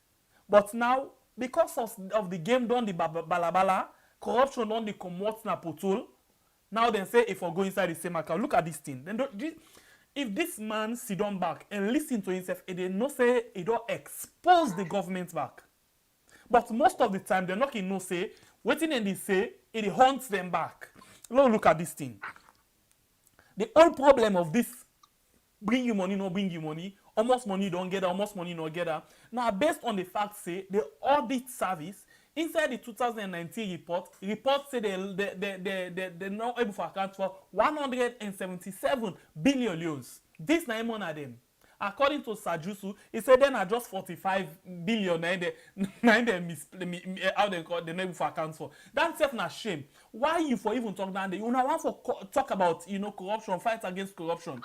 [SPEAKER 3] But now, because of the game done, the balabala, corruption don dey comot na potol. Now they say if I go inside the same account, look at this thing. Then if this man sit down back and listen to himself, they no say he don't expose the government back. But most of the time, they're not in no say, waiting and they say, it haunts them back. Look at this thing. The whole problem of this bring you money, no bring you money, almost money don't get her, almost money no get her. Now, based on the fact say, the audit service, inside the 2019 report say they're not able to account for 177 billion euros. This na one of them. According to Sajusu, he said then are just 45 billion how they not able to account for. That's self na shame. Why you for even talk down there? You now want to talk about corruption, fight against corruption.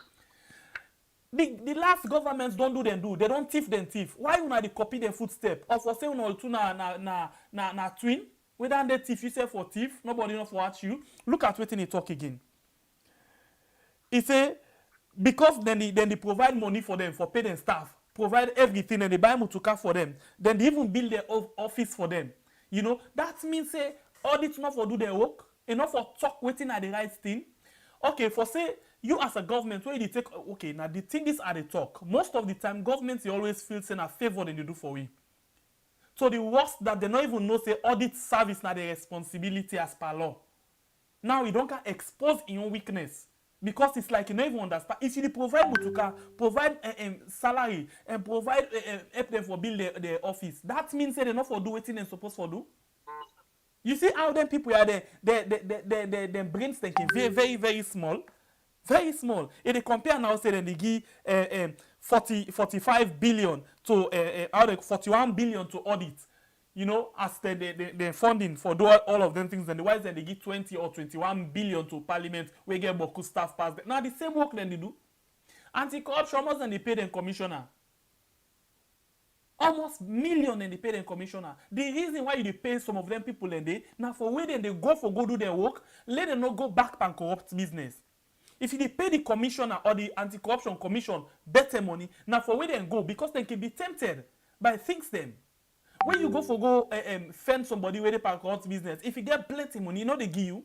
[SPEAKER 3] The last governments don't do them do. They don't thief them thief. Why you not the copy their footstep? Or for say you two na twin? Whether they thief you say for thief, nobody know for watch you. Look at what he talk again. He say because then they provide money for them for pay them staff, provide everything, and they buy mutuka for them. Then they even build their office for them. That means say audit not for do their work, enough for talk waiting at the right thing. Okay, for say you as a government, where you take okay, now the thing is at the talk. Most of the time, governments you always feel saying a favor than you do for we. So the worst that they not even know say audit service now the responsibility as per law. Now you don't can expose in your weakness because it's like you don't even understand. If you provide mutuka, provide salary and provide help them for build their office, that means say they not for do what they're supposed to do. You see how them people are there, their brains thinking very, very, very small. Very small. If they compare now, say then they give 45 billion to 41 billion to audit, as the funding for do all of them things, and the wise then they give 20 or 21 billion to Parliament, we get Boku staff pass. Now the same work then they do. Anti-corruption almost then they pay them commissioner. Almost million and they pay them commissioner. The reason why you pay some of them people and they now for where then they go do their work, let them not go back and corrupt business. If you pay the commissioner or the anti-corruption commission better money, now for where they go, because they can be tempted by things them. When you go fend somebody where they can corrupt business, if you get plenty money, they give you.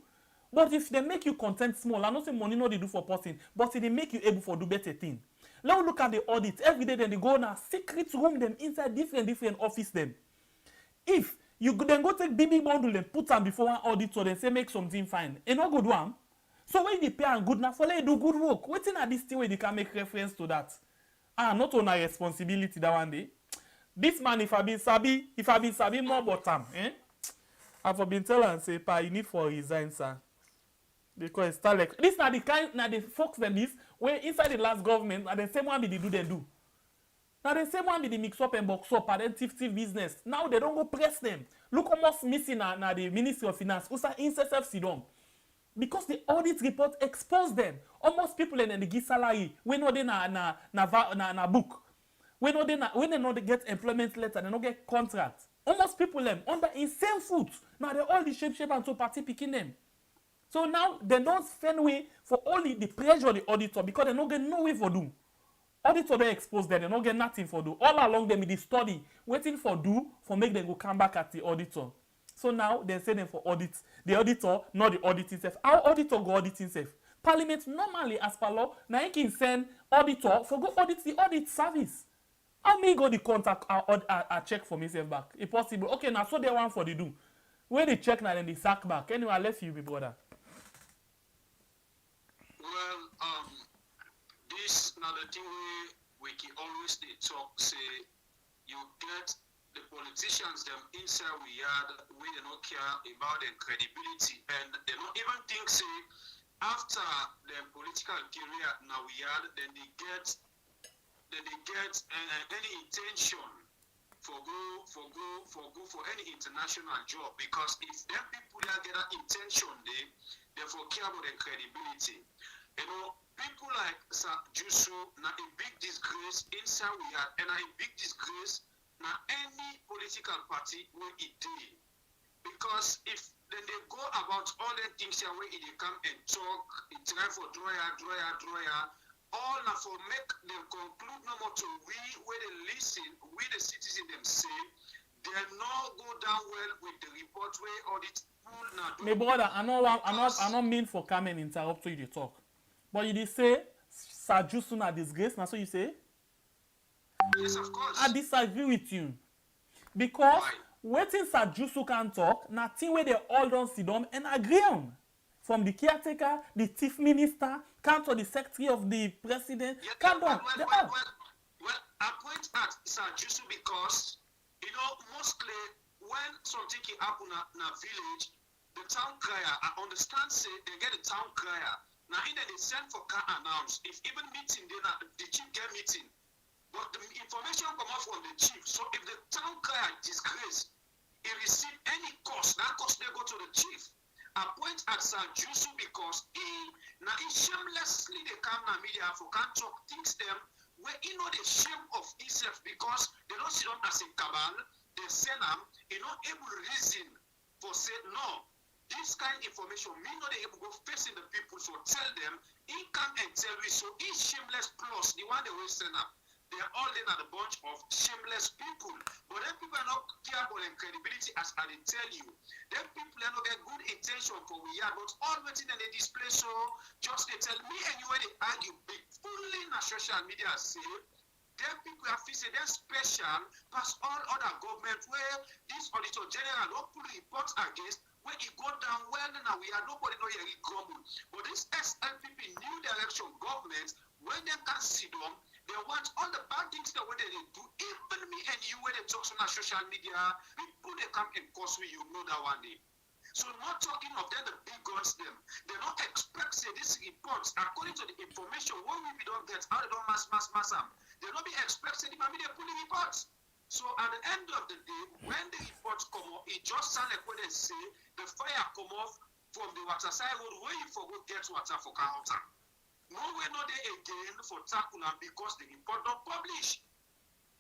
[SPEAKER 3] But if they make you content small, I don't say money they do for person, but if they make you able to do better thing. Now look at the audit. Every day then they go in a secret room them inside different office them. If you then go take BB bundle and put them before one auditor, then say make something fine. And not good one. So when they pay and good now, for they do good work. Waiting at this thing where they can make reference to that. Not on our responsibility that one day. This man, if I been sabi more about time, I've been telling say, pa, you need for resign, sir. Because it's start like this now the kind now the folks than this where inside the last government and the same one be the do they do. Now the same one be the mix up and box up and then thief business. Now they don't go press them. Look almost missing now the Ministry of Finance. Also intercept sidon. Because the audit report exposed them. Almost people in the give salary. We know they na book. We know they not get employment letter, they not get contract. Almost people them under insane foot. Now they all the shape and so party picking them. So now they don't spend way for only the pressure of the auditor because they don't get no way for do. Auditor they expose them, they don't get nothing for do. All along them in the study, waiting for do for make them go come back at the auditor. So now they say them for audit. The auditor, not the audit itself. Our auditor go audit himself. Parliament normally, as per law, now he can send auditor for go audit the audit service. How me go the contact a check for myself back? If possible. Okay, now so they want for the do. Where they check now then they sack back. Anyway, I left you, my brother.
[SPEAKER 2] Well, this now the thing we can always they talk say you get the politicians them inside we had we they don't care about their credibility and they don't even think say after their political career now we had then they get any intention for any international job because if them people that get that intention they for care about their credibility. People like Jusu now a big disgrace inside we had and a big disgrace now any political party where it did. Because if then they go about all the things here where they come and talk, it try for drawer, all now for make them conclude no more to we where they listen, we the citizen them say, they're not not go down well with the report where audit pull now.
[SPEAKER 3] My brother, I not mean for come and interrupt you to talk. But you did say Sajusu na disgrace, na so you say?
[SPEAKER 2] Yes, of course.
[SPEAKER 3] I disagree with you. Because
[SPEAKER 2] Why?
[SPEAKER 3] waiting Sajusu can talk, na thing where they all don't sit down and agree on. From the caretaker, the chief minister, come to the secretary of the president,
[SPEAKER 2] Yeah,
[SPEAKER 3] come
[SPEAKER 2] well,
[SPEAKER 3] down.
[SPEAKER 2] well, I point at Sajusu because, you know, mostly when something can happen in a village, the town crier, I understand, say they get a town crier. Now, either they send for car announce. If even meeting, then the chief get meeting. But the information come out from the chief. So if the town crier disgrace, he receive any cost, that cost they go to the chief. I point at Sajusu because he shamelessly they come to media for can't talk things them where he know the shame of himself because they don't see them as a cabal, they send them, he not able to reason for say no. This kind of information, me not able to go facing the people, so tell them, he come and tell me, so he shameless plus the one they will send up. They're all in at a bunch of shameless people. But then people are not careful and credibility as I tell you. Then people are not get good intention for we are, but all waiting and they display so just they tell me and you when they argue big fully in social media say then people have to say they're special past all other government where this auditor general don't put reports against when it go down well now we are nobody know here grumble. But this SLPP new direction government when they can see them. They want all the bad things that when they do, even me and you when they talk on social media, people they come and cause me, you know that one day. So not talking of them, the big guns them. They don't expect say this reports according to the information what we don't get, how they don't mass them. They don't be expecting I mean they pull the reports. So at the end of the day, when the reports come up, it just sounds like when they say the fire come off from the water side road where you forgot get water for counter. No, we're not there again for Takuna because the report don't publish.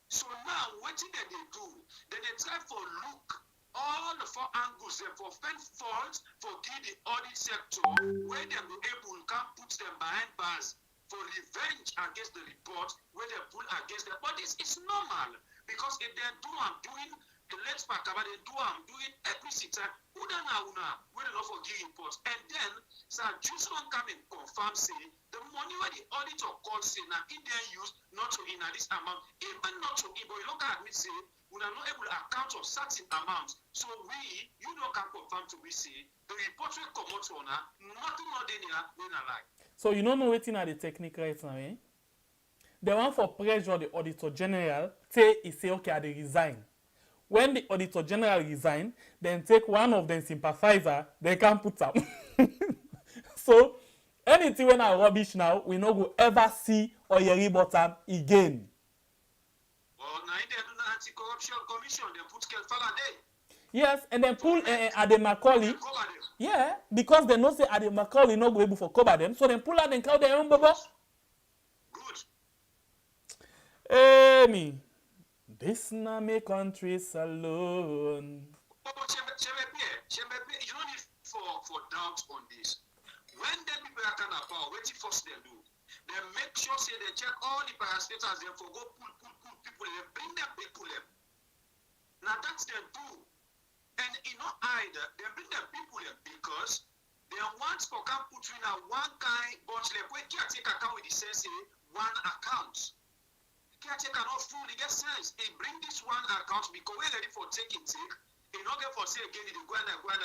[SPEAKER 2] So now, what did they do? Then they try for look all the four angles and for find fault for give the audit sector where they will able can put them behind bars for revenge against the report where they pull against them. But it's normal because if they do I'm doing the let's back about they do I'm doing every time una where they not for give reports and then so just one come and confirm say the money where the auditor called say now it they use not to in this amount even not to in but you don't can admit say we are not able to account of certain amounts so you don't can confirm to we say the report will come out on nothing more than when I like.
[SPEAKER 3] So you don't know waiting at the technique right now, eh? The one for pressure the auditor general say he say okay I dey resign. When the auditor general resign, then take one of them sympathizer, they can put them. So anything when I rubbish now, we no go ever see or hear bottom again.
[SPEAKER 2] Well, now they do the anti-corruption commission, they put Kelfala there.
[SPEAKER 3] Yes, and then pull Ade Macaulay. Yeah, because they know say Ade Macaulay no go able for cover them, so then pull out and call their own bubble.
[SPEAKER 2] Good.
[SPEAKER 3] Me. This na me country alone.
[SPEAKER 2] But you don't need for doubt on this. When the people are kind of power, what first they do? They make sure say they check all the parastatals, they for go pull people, they bring them people in. Now that's their do. And you know either they bring them people in because they want for come put in a one kind bunch like when you take account with the sense one account. Caretaker not fully get sense. They bring this one account because we're ready for take. You not get for say again, you go and the money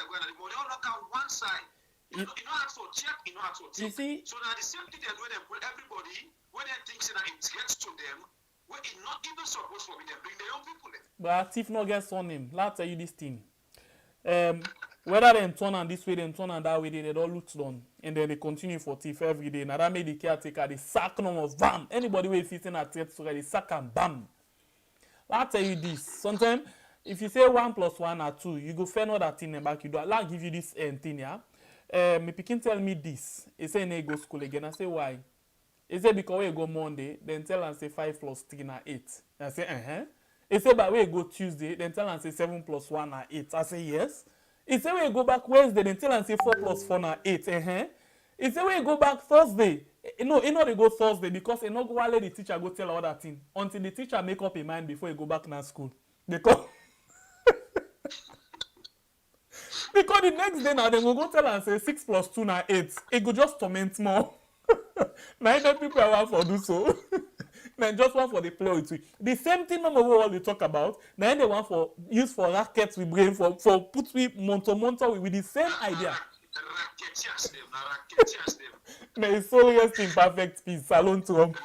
[SPEAKER 2] all look at one side. You know how to check, you know how to take.
[SPEAKER 3] You see?
[SPEAKER 2] So now the same thing they do they put everybody when they think that it gets to them, where it not even supposed to be them bring their own people in.
[SPEAKER 3] But if not get son name, let's tell you this thing. Whether they turn on this way, they turn on that way, they don't look done. And then they continue for thief every day. Now that made the caretaker, they sack them of bam. Anybody who is sitting at threat, so they sack and bam. I'll tell you this. Sometimes, if you say 1 + 1 or 2, you go fair know that thing and back you do. I'll give you this thing, yeah. My pikin tell me this. He say, "He go school again." I say, "Why?" He say, "Because we go Monday, then tell and say 5 + 3 na 8." I say, He say, "But we go Tuesday, then tell and say 7 + 1 na 8." I say, "Yes." He say, "We go back Wednesday, then tell and say 4 + 4 na 8." He say, "We go back Thursday." No, he know they go Thursday because he no go let the teacher go tell all that thing until the teacher make up a mind before he go back to school. Because Because the next day now, they will go tell and say 6 plus 2 now 8. It go just torment more. Now the people are want for do so. Now just want for the play with it. The same thing number what we talk about. Now they want for use for rackets with brain for put with monto with the same idea. Now it's so rest in perfect peace. Salon Trump.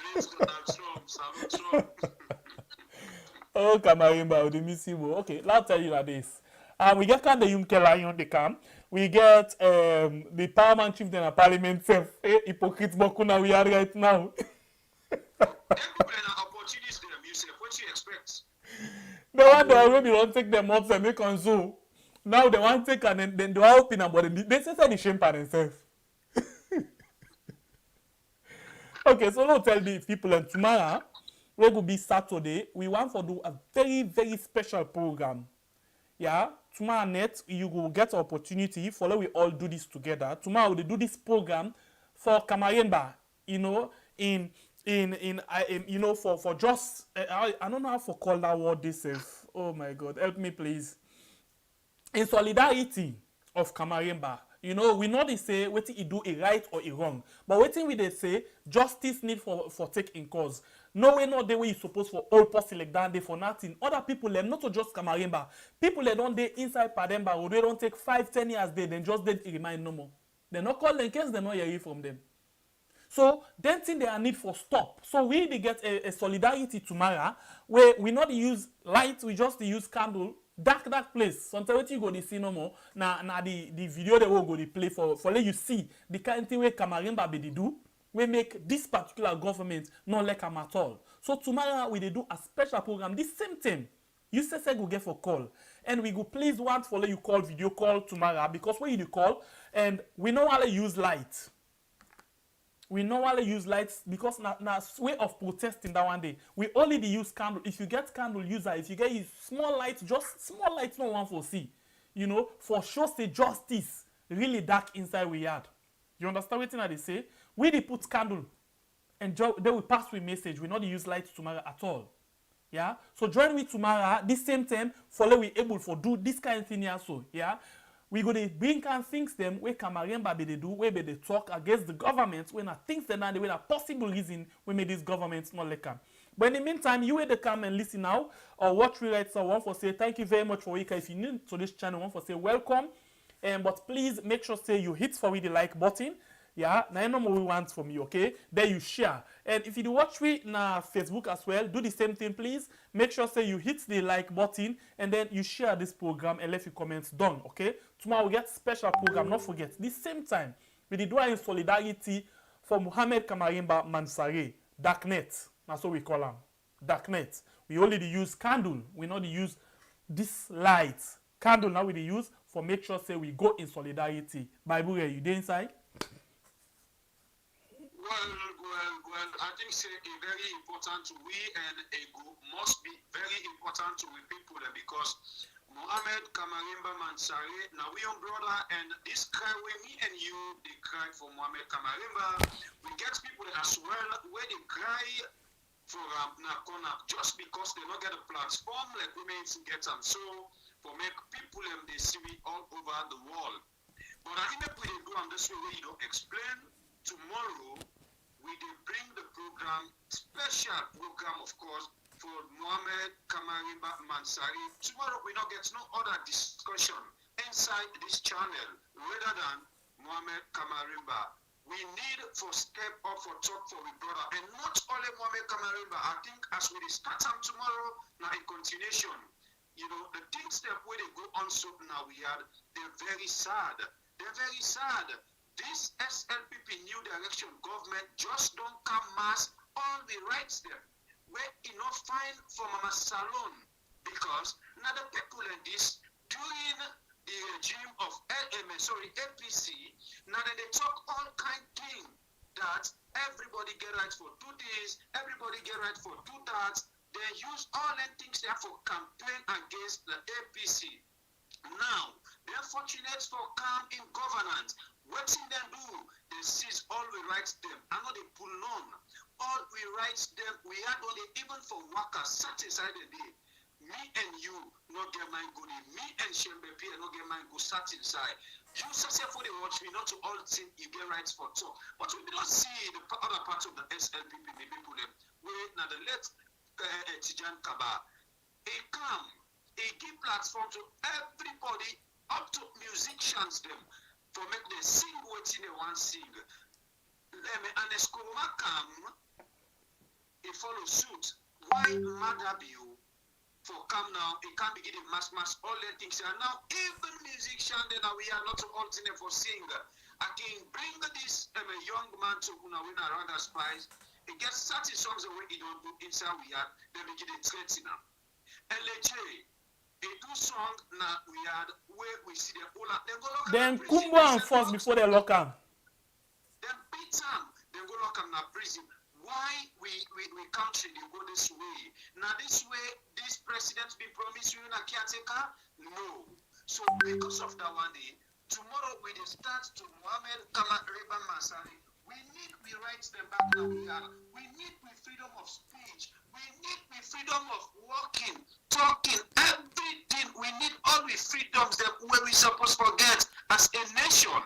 [SPEAKER 3] Oh, Kamarimba, the missing. Okay, let's tell you like this. We get Kandeh Yumkela on the cam. We get the Parliamentary then a Parliament self. Hypocrite Bokuna we are right now.
[SPEAKER 2] Opportunities them, you say, what you expect?
[SPEAKER 3] They want to already don't take them up and make on zoo. Now they want to take and then they are open about it. They say the shame by themselves. Okay, so now tell the people and tomorrow, we will be Saturday. We want to do a very, very special program. Yeah, tomorrow night you will get opportunity. Follow we all do this together. Tomorrow we do this program for Kamarimba. You know, in you know for just I don't know how to call that word this is. Oh my God, help me please. In solidarity of Kamarimba. You know, we know they say waiting he do a right or a wrong, but waiting we they say justice need for take in cause. No way, not the way you supposed for all person like that they for nothing. Other people them not to just Kamarimba. People they don't they inside Pademba or they don't take 5-10 years they then just they remind no more. They not call them in case they not hear from them. So then thing they are need for stop. So we they get a solidarity tomorrow where we not use light, we just use candle. Dark place. Sometimes you go to see no more. Now the video they will go to play for let you see the kind of thing where Kamarimba be do. We make this particular government not like them at all. So tomorrow we do a special program. This same thing. You say go get for call. And we go please want for let you call video call tomorrow because when you call and we know how to use light. We normally use lights because now way of protesting that one day. We only use candle. If you get candle user, if you get small lights, just small lights, no one for see. You know, for sure say justice really dark inside we had. You understand what they say? We they put candle and they will pass with message. We not use lights tomorrow at all. Yeah. So join me tomorrow. This same time, follow we able for do this kind of thing here. So yeah. We go to bring and things them where Kamarimba they do, where they talk against the government, when I think that now the way a possible reason we made this government not like them. But in the meantime, you either come and listen now or watch we write so one for say thank you very much for Wika. If you're new to this channel, one for say welcome. But please make sure say you hit for the like button. Yeah, now you know what we want from you, okay? Then you share. And if you do watch me na Facebook as well, do the same thing, please. Make sure say you hit the like button and then you share this program and leave your comments done, okay? Tomorrow we get special program, not forget. This same time, we do in solidarity for Muhammad Kamarimba Mansare, Darknet. That's what we call him. Darknet. We only use candle. We not use this light. Candle now we use for make sure say we go in solidarity. Bible, are you there inside?
[SPEAKER 2] Well, I think say a very important to we and a group must be very important to we people there because Muhammad Kamarimba Mansare, now we on brother and this cry where me and you they cry for Muhammad Kamarimba. We get people as well where they cry for Nakona just because they don't get a platform like we may get them. So for make people they see we all over the world. But I think that we do on this way where you don't explain tomorrow. We did bring the program, special program, of course, for Muhammad Kamarimba Mansare. Tomorrow we not get no other discussion inside this channel rather than Muhammad Kamarimba. We need for step up for talk for we brother, and not only Muhammad Kamarimba. I think as we start them tomorrow, now in continuation, you know, the things that where they go on so now we had, they're very sad. They're very sad. This SLPP new direction government just don't come mass all the rights there. Where enough fine for Mama Salon because now the people in this during the regime of APC, now that they talk all kind thing that everybody get right for 2 days, everybody get right for 2 days. They use all the things there for campaign against the APC. Now, they're fortunate for calm in governance. What's in them do? They seize all we rights them. I know they pull on. All we rights them. We had only even for workers satisfied the day. Me and you not get mine good. Me and Shembe Pierre not get mine go sat inside. You successfully watch me, not to all things you get rights for talk. But we don't see the other parts of the SLPP, the people them. Where now the late Tijan Kaba, he come, he give platform to everybody, up to musicians them, for make them sing what they want sing. And the Skoma come, he follow suit. Why mad have you? For come now, it can't be getting mass all the things. And now even musician then we are not alternate for singer. I can bring this young man to win around the spice. He gets 30 songs away he don't do inside we are, then we get a threat now. LJ, a two song now we had where we see the whole
[SPEAKER 3] then Kumbo and Force before they lock him.
[SPEAKER 2] Then beat him, then go lock him in prison. Why we country they go this way? Now this way, this president be promised you in a caretaker? No. So because of that one day, tomorrow we start to Mohammed Kama Reba Masari. We rights them back now we are. We need freedom of speech. We need freedom of walking, talking, everything. We need all the freedoms that where we supposed to forget as a nation.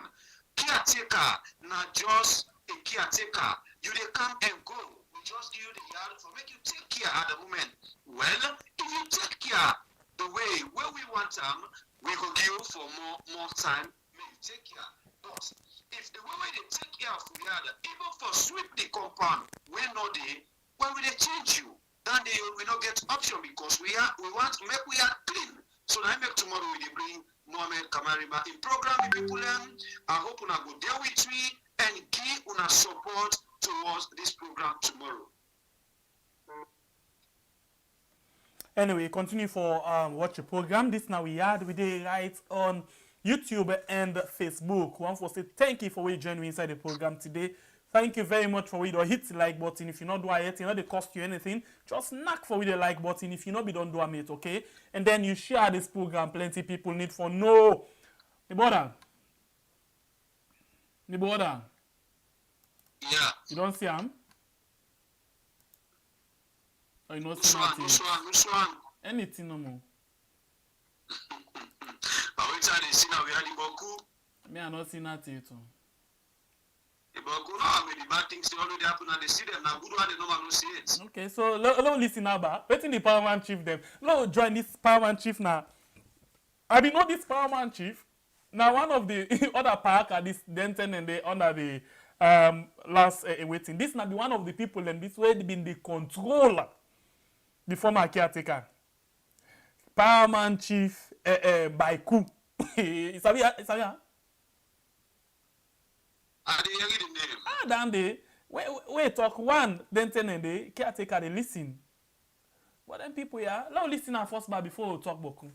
[SPEAKER 2] Caretaker, not just a caretaker. You they come and go. We just give you the yard for make you take care at the moment. Well, if you take care the way where we want them, we will give you for more time. May you take care. But if the way they take care of the yard, even for sweep the compound, when no day, when will they change you? Then they will not get option because we want to make we are clean. So I make tomorrow we bring Mohammed Kamariba in program with people. I hope una go there with me and give una support towards this program tomorrow.
[SPEAKER 3] Anyway, continue for watch the program. This now we had the right on YouTube and Facebook. One for say thank you for we joining me inside the program today. Thank you very much for we don't hit the like button. If you not do it, you know they cost you anything. Just knock for we the like button. If you not be don't do it, okay? And then you share this program. Plenty people need for know. The border.
[SPEAKER 2] Yeah.
[SPEAKER 3] You don't see him? Or you not see
[SPEAKER 2] Which one?
[SPEAKER 3] anything no more?
[SPEAKER 2] But which one they see now we are the Boku?
[SPEAKER 3] Me I not see nothing too.
[SPEAKER 2] The Boku now with the bad things they already happen and they see them now. Good one they normally see it.
[SPEAKER 3] Okay, so let listen now, but waiting the Parliament chief them. Let join this Parliament chief now. I mean, not this Parliament chief. Now one of the other park at this Denton and they under the last waiting. This now be one of the people and this way been the controller, the former caretaker. Parliament chief by coup. It's a
[SPEAKER 2] I didn't hear the name.
[SPEAKER 3] damn day. Wait, talk one, Denton and the caretaker they listen. But then people here, let listen at first bar before we talk about coup.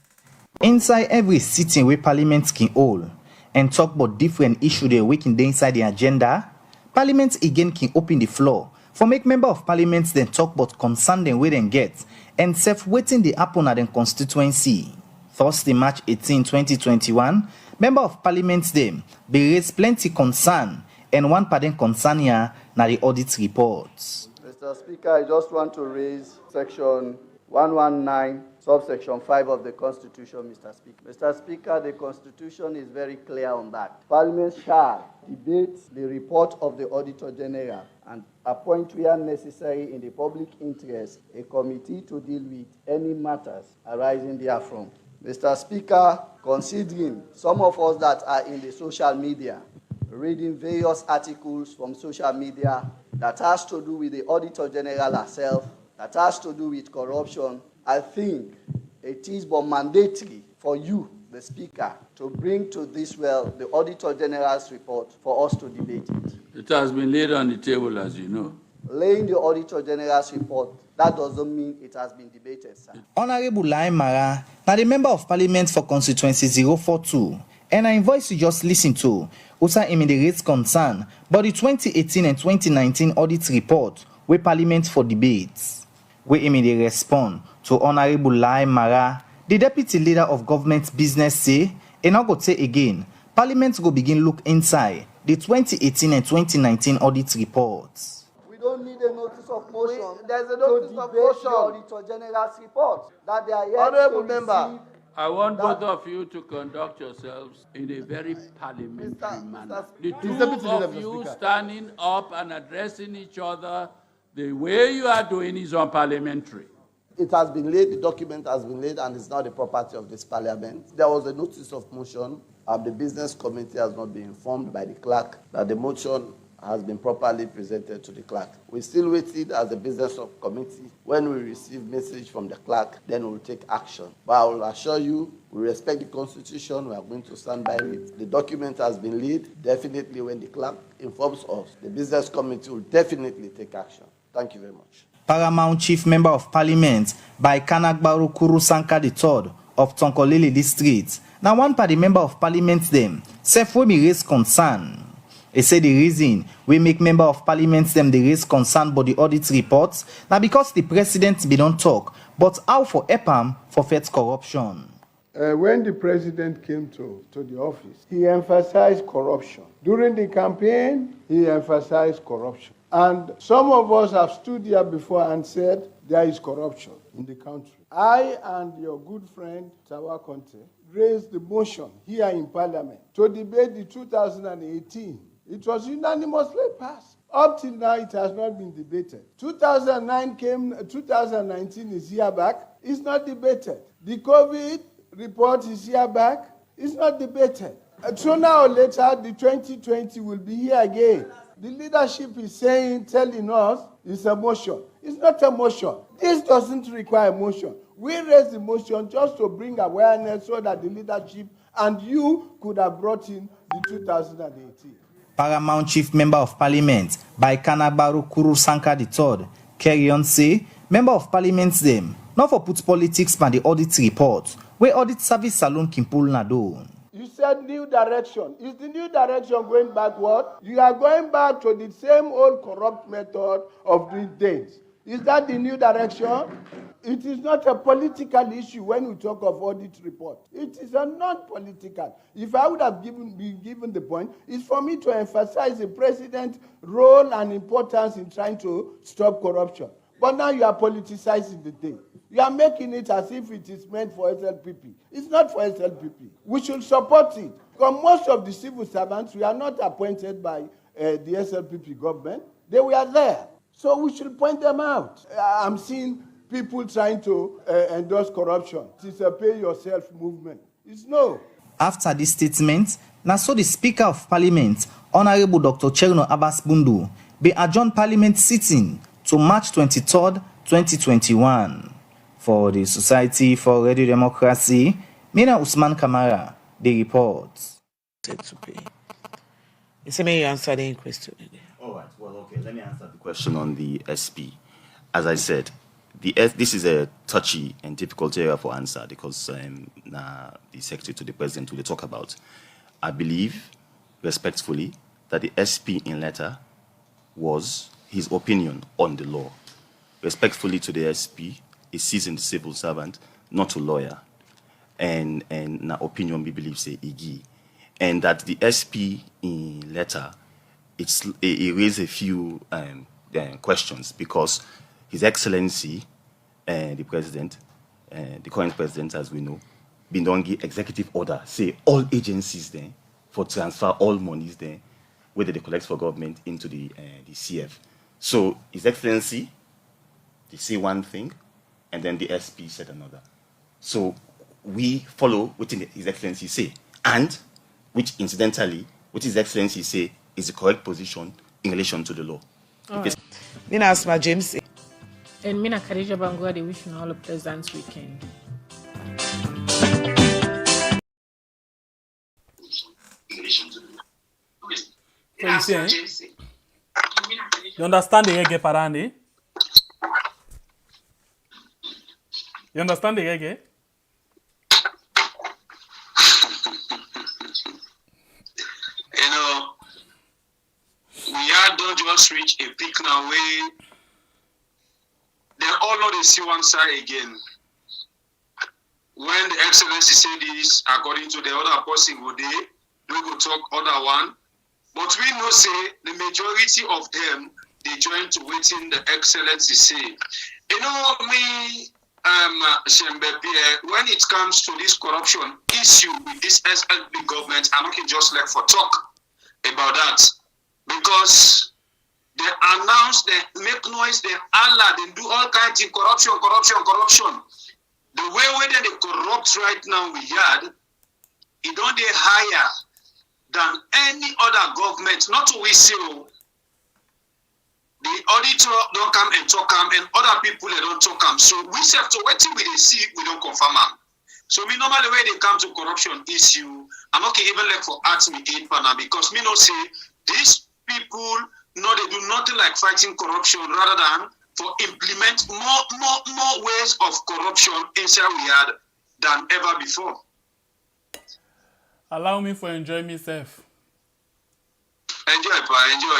[SPEAKER 9] Inside every sitting where Parliament can hold and talk about different issues they waking day inside the agenda, Parliament again can open the floor for make member of Parliament then talk about concern them where they get and self waiting the happen at the constituency. Thursday, March 18, 2021, member of Parliament them they raise plenty concern and one part concern here na the audit reports.
[SPEAKER 10] Mr. Speaker, I just want to raise section 119, subsection 5 of the Constitution, Mr. Speaker. Mr. Speaker, the Constitution is very clear on that. Parliament shall debate the report of the Auditor General and appoint where necessary in the public interest a committee to deal with any matters arising therefrom. Mr. Speaker, considering some of us that are in the social media, reading various articles from social media that has to do with the Auditor General herself, that has to do with corruption, I think it is but mandatory for you, the Speaker, to bring to this the Auditor General's report for us to debate it.
[SPEAKER 11] It has been laid on the table, as you know.
[SPEAKER 10] Laying the Auditor General's report, that doesn't mean it has been debated, sir.
[SPEAKER 9] Honorable Lai Mara, now the member of Parliament for constituency 042, and I voice you just listen to, also immediate concern about the 2018 and 2019 audit report where Parliament for debates. We immediately respond to Honorable Lai Mara, the deputy leader of government business say, and I go say again, Parliament go begin look inside the 2018 and 2019 audit reports.
[SPEAKER 10] We don't need a notice of motion. There's a notice of motion. The Auditor General's report that they are yet to receive.
[SPEAKER 11] I want both of you to conduct yourselves in a very parliamentary manner. The two of you standing up and addressing each other the way you are doing is unparliamentary.
[SPEAKER 10] It has been laid, the document has been laid, and it's now the property of this parliament. There was a notice of motion. The business committee has not been informed by the clerk that the motion has been properly presented to the clerk. We still waited as a business committee. When we receive message from the clerk, then we'll take action. But I will assure you, we respect the Constitution. We are going to stand by it. The document has been laid. Definitely, when the clerk informs us, the business committee will definitely take action. Thank you very much.
[SPEAKER 9] Paramount Chief Member of Parliament by Kanagbaru Kurusanka III of Tonkolili District. Now, one party member of Parliament them, self we raise concern. They say the reason we make member of Parliament them they raise concern about the audit reports now because the president be don't talk, but how for EPAM for fight corruption.
[SPEAKER 12] When the president came to the office, he emphasized corruption. During the campaign, he emphasized corruption. And some of us have stood here before and said there is corruption in the country. I and your good friend, Tawa Kandeh, raised the motion here in Parliament to debate the 2018. It was unanimously passed. Up till now, it has not been debated. 2009 came, 2019 is here back. It's not debated. The COVID report is here back. It's not debated. Sooner or later, the 2020 will be here again. The leadership is telling us it's a motion. It's not a motion. This doesn't require a motion. We raised the motion just to bring awareness so that the leadership and you could have brought in the 2018.
[SPEAKER 9] Paramount Chief Member of Parliament by Kanagbaru Kurusanka III, carry on say, Member of Parliament them, not for put politics by the audit report, where audit service salon Kimpul Nado.
[SPEAKER 12] You said new direction. Is the new direction going backward? You are going back to the same old corrupt method of doing things. Is that the new direction? It is not a political issue when we talk of audit report. It is a non-political. If I would have been given the point, it's for me to emphasize the president's role and importance in trying to stop corruption. But now you are politicizing the thing. You are making it as if it is meant for SLPP. It's not for SLPP. We should support it. Because most of the civil servants were not appointed by the SLPP government. They were there. So we should point them out. I'm seeing people trying to endorse corruption. It's a pay-yourself movement. It's no.
[SPEAKER 9] After this statement, now so the Speaker of Parliament, Honorable Dr. Cherno Abbas Bundu, be adjourned Parliament sitting to March 23rd, 2021. For the Society for Radio Democracy, Mina Usman Kamara, the report.
[SPEAKER 13] May you answer the question?
[SPEAKER 14] All right. Well, okay. Let me answer the question on the SP. As I said, this is a touchy and difficult area for answer because the Secretary to the President will talk about. I believe, respectfully, that the SP in letter was his opinion on the law. Respectfully to the SP, a seasoned civil servant, not a lawyer, and na opinion we believe say igi, and that the SP in letter it raised a few questions because His Excellency, the President, the current President, as we know, been on executive order say all agencies there for transfer all monies there, whether they collect for government into the CF. So His Excellency, they say one thing, and then the SP said another. So we follow what His Excellency say, and which incidentally, what His Excellency say is the correct position in relation to the law.
[SPEAKER 13] Right. Mina Asma James.
[SPEAKER 15] And Mina Khadija Bangua, they wish you all a pleasant weekend.
[SPEAKER 3] You understand the reggae, Parani? You understand the reggae?
[SPEAKER 2] You know, don't just reach a peak now where they all know they see one side again. When the Excellency say this, according to the other person go there, we go talk other one. But we know say the majority of them they join to waiting the excellency say. You know, me, Shembe Pierre, when it comes to this corruption issue with this SLP government, I'm not just like for talk about that. Because they announce, they make noise, they Allah, they do all kinds of corruption. The way they corrupt right now we had, it don't they higher than any other government, not to we say the auditor don't come and talk them, and other people they don't talk them. So we have to wait till we see, we don't confirm them. So me normally when they come to corruption issue, I'm okay even like for arts me 8 partner, because me no say these people no they do nothing like fighting corruption rather than for implement more ways of corruption inside we had than ever before.
[SPEAKER 3] Allow me for enjoy myself.
[SPEAKER 2] Enjoy,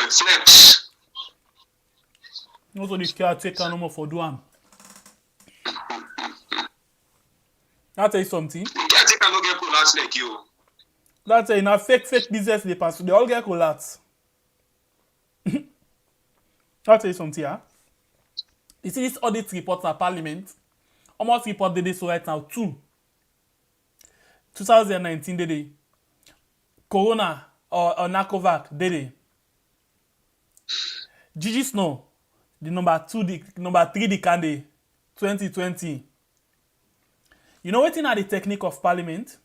[SPEAKER 2] flex.
[SPEAKER 3] Also the caretaker no more for do am. I'll tell you something.
[SPEAKER 2] The caretaker no get collapse like you.
[SPEAKER 3] That's in a fake business they pass. They all get collapse. I'll tell you something, yeah. You see this audit report at Parliament. Almost report did this so right now 2019 did they. Corona or Nakovac did they. Gigi Snow, the number 3 the Kandeh 2020. You know what in the technique of Parliament?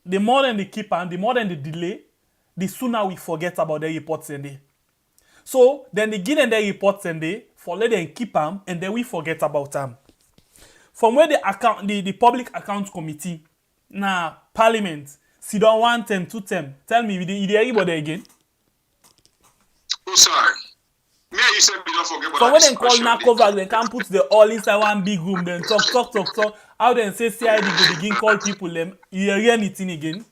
[SPEAKER 3] The more than they keep and the more than they delay, the sooner we forget about the reports and they. So then they give them their reports and they for let them keep them and then we forget about them. From where the Public Accounts Committee, now Parliament, sit down 1 term, 2 term. Tell me, did everybody again?
[SPEAKER 2] Oh, sorry. Me, you said we don't forget about
[SPEAKER 3] so when they call Nakovac, they can put the all inside one big room, then talk. How then say CID go begin call people them, you hear anything again?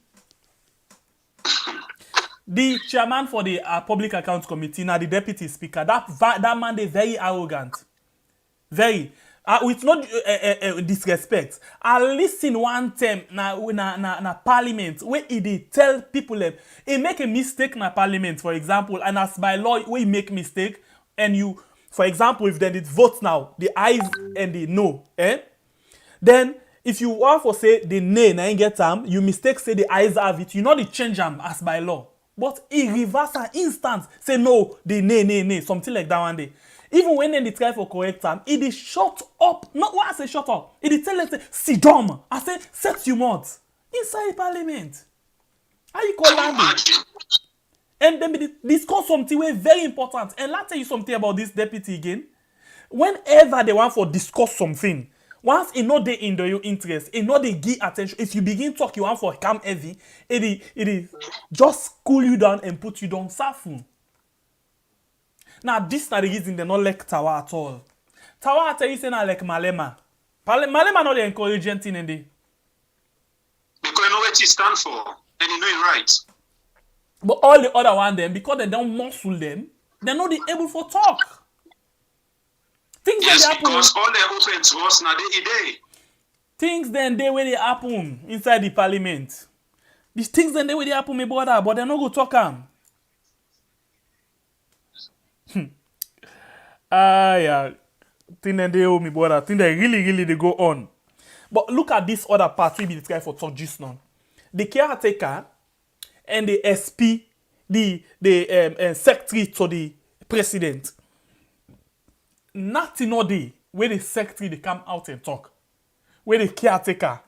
[SPEAKER 3] The chairman for the Public Accounts Committee, now the deputy speaker, that man is very arrogant. Very. With no disrespect. I listen 1 term na Parliament where he tell people them, he make a mistake na Parliament, for example, and as by law, where he make mistake, and you, for example, if then it votes now, the ayes and the no, then if you want to say the nay, na get them, you mistake say the ayes have it, you know they change them as by law. But he reverse an instant, say no, the nay, something like that one day. Even when they try for correct time, it is shut up. Not what I say shut up. It is tell them say, sit down. I say, set you mouth. Inside Parliament. How you call language? And then we discuss something very, very important. And I'll tell you something about this deputy again. Whenever they want for discuss something, once it know they in your interest, it know they give attention. If you begin talk, you want for calm heavy, it is just cool you down and put you down safely. Now, this is the reason they not like Tawa at all. Tawa, I tell you, say not like Malema. Malema not the encouraging thing in there.
[SPEAKER 2] Because you know what he stand for, and you know it right.
[SPEAKER 3] But all the other one, them, because they don't muscle them, they're not able for talk. Things
[SPEAKER 2] yes,
[SPEAKER 3] then they
[SPEAKER 2] because
[SPEAKER 3] happen.
[SPEAKER 2] all they open to us now, they.
[SPEAKER 3] Things then they where they happen inside the Parliament. These things then they where they happen, my brother, but they're not going to talk them. Yeah. Thing that they owe me, brother. Thing that really they go on. But look at this other part we be this guy for talk just now. The caretaker and the SP, the secretary to the president. Nothing no day where the secretary they come out and talk. Where the caretaker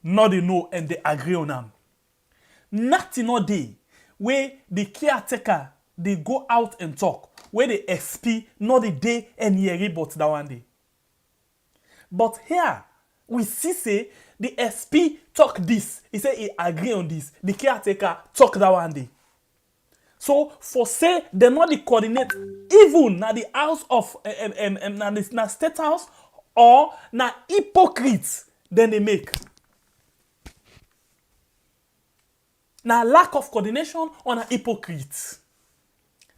[SPEAKER 3] not they know and they agree on them. Nothing no day where the caretaker they go out and talk. Where the SP not the day and year but that one day. But here we see say the SP talk this. He say he agree on this. The caretaker talk that one day. So for say they not the coordinate even na the house of na state house or na hypocrites then they make. Na lack of coordination or na hypocrites.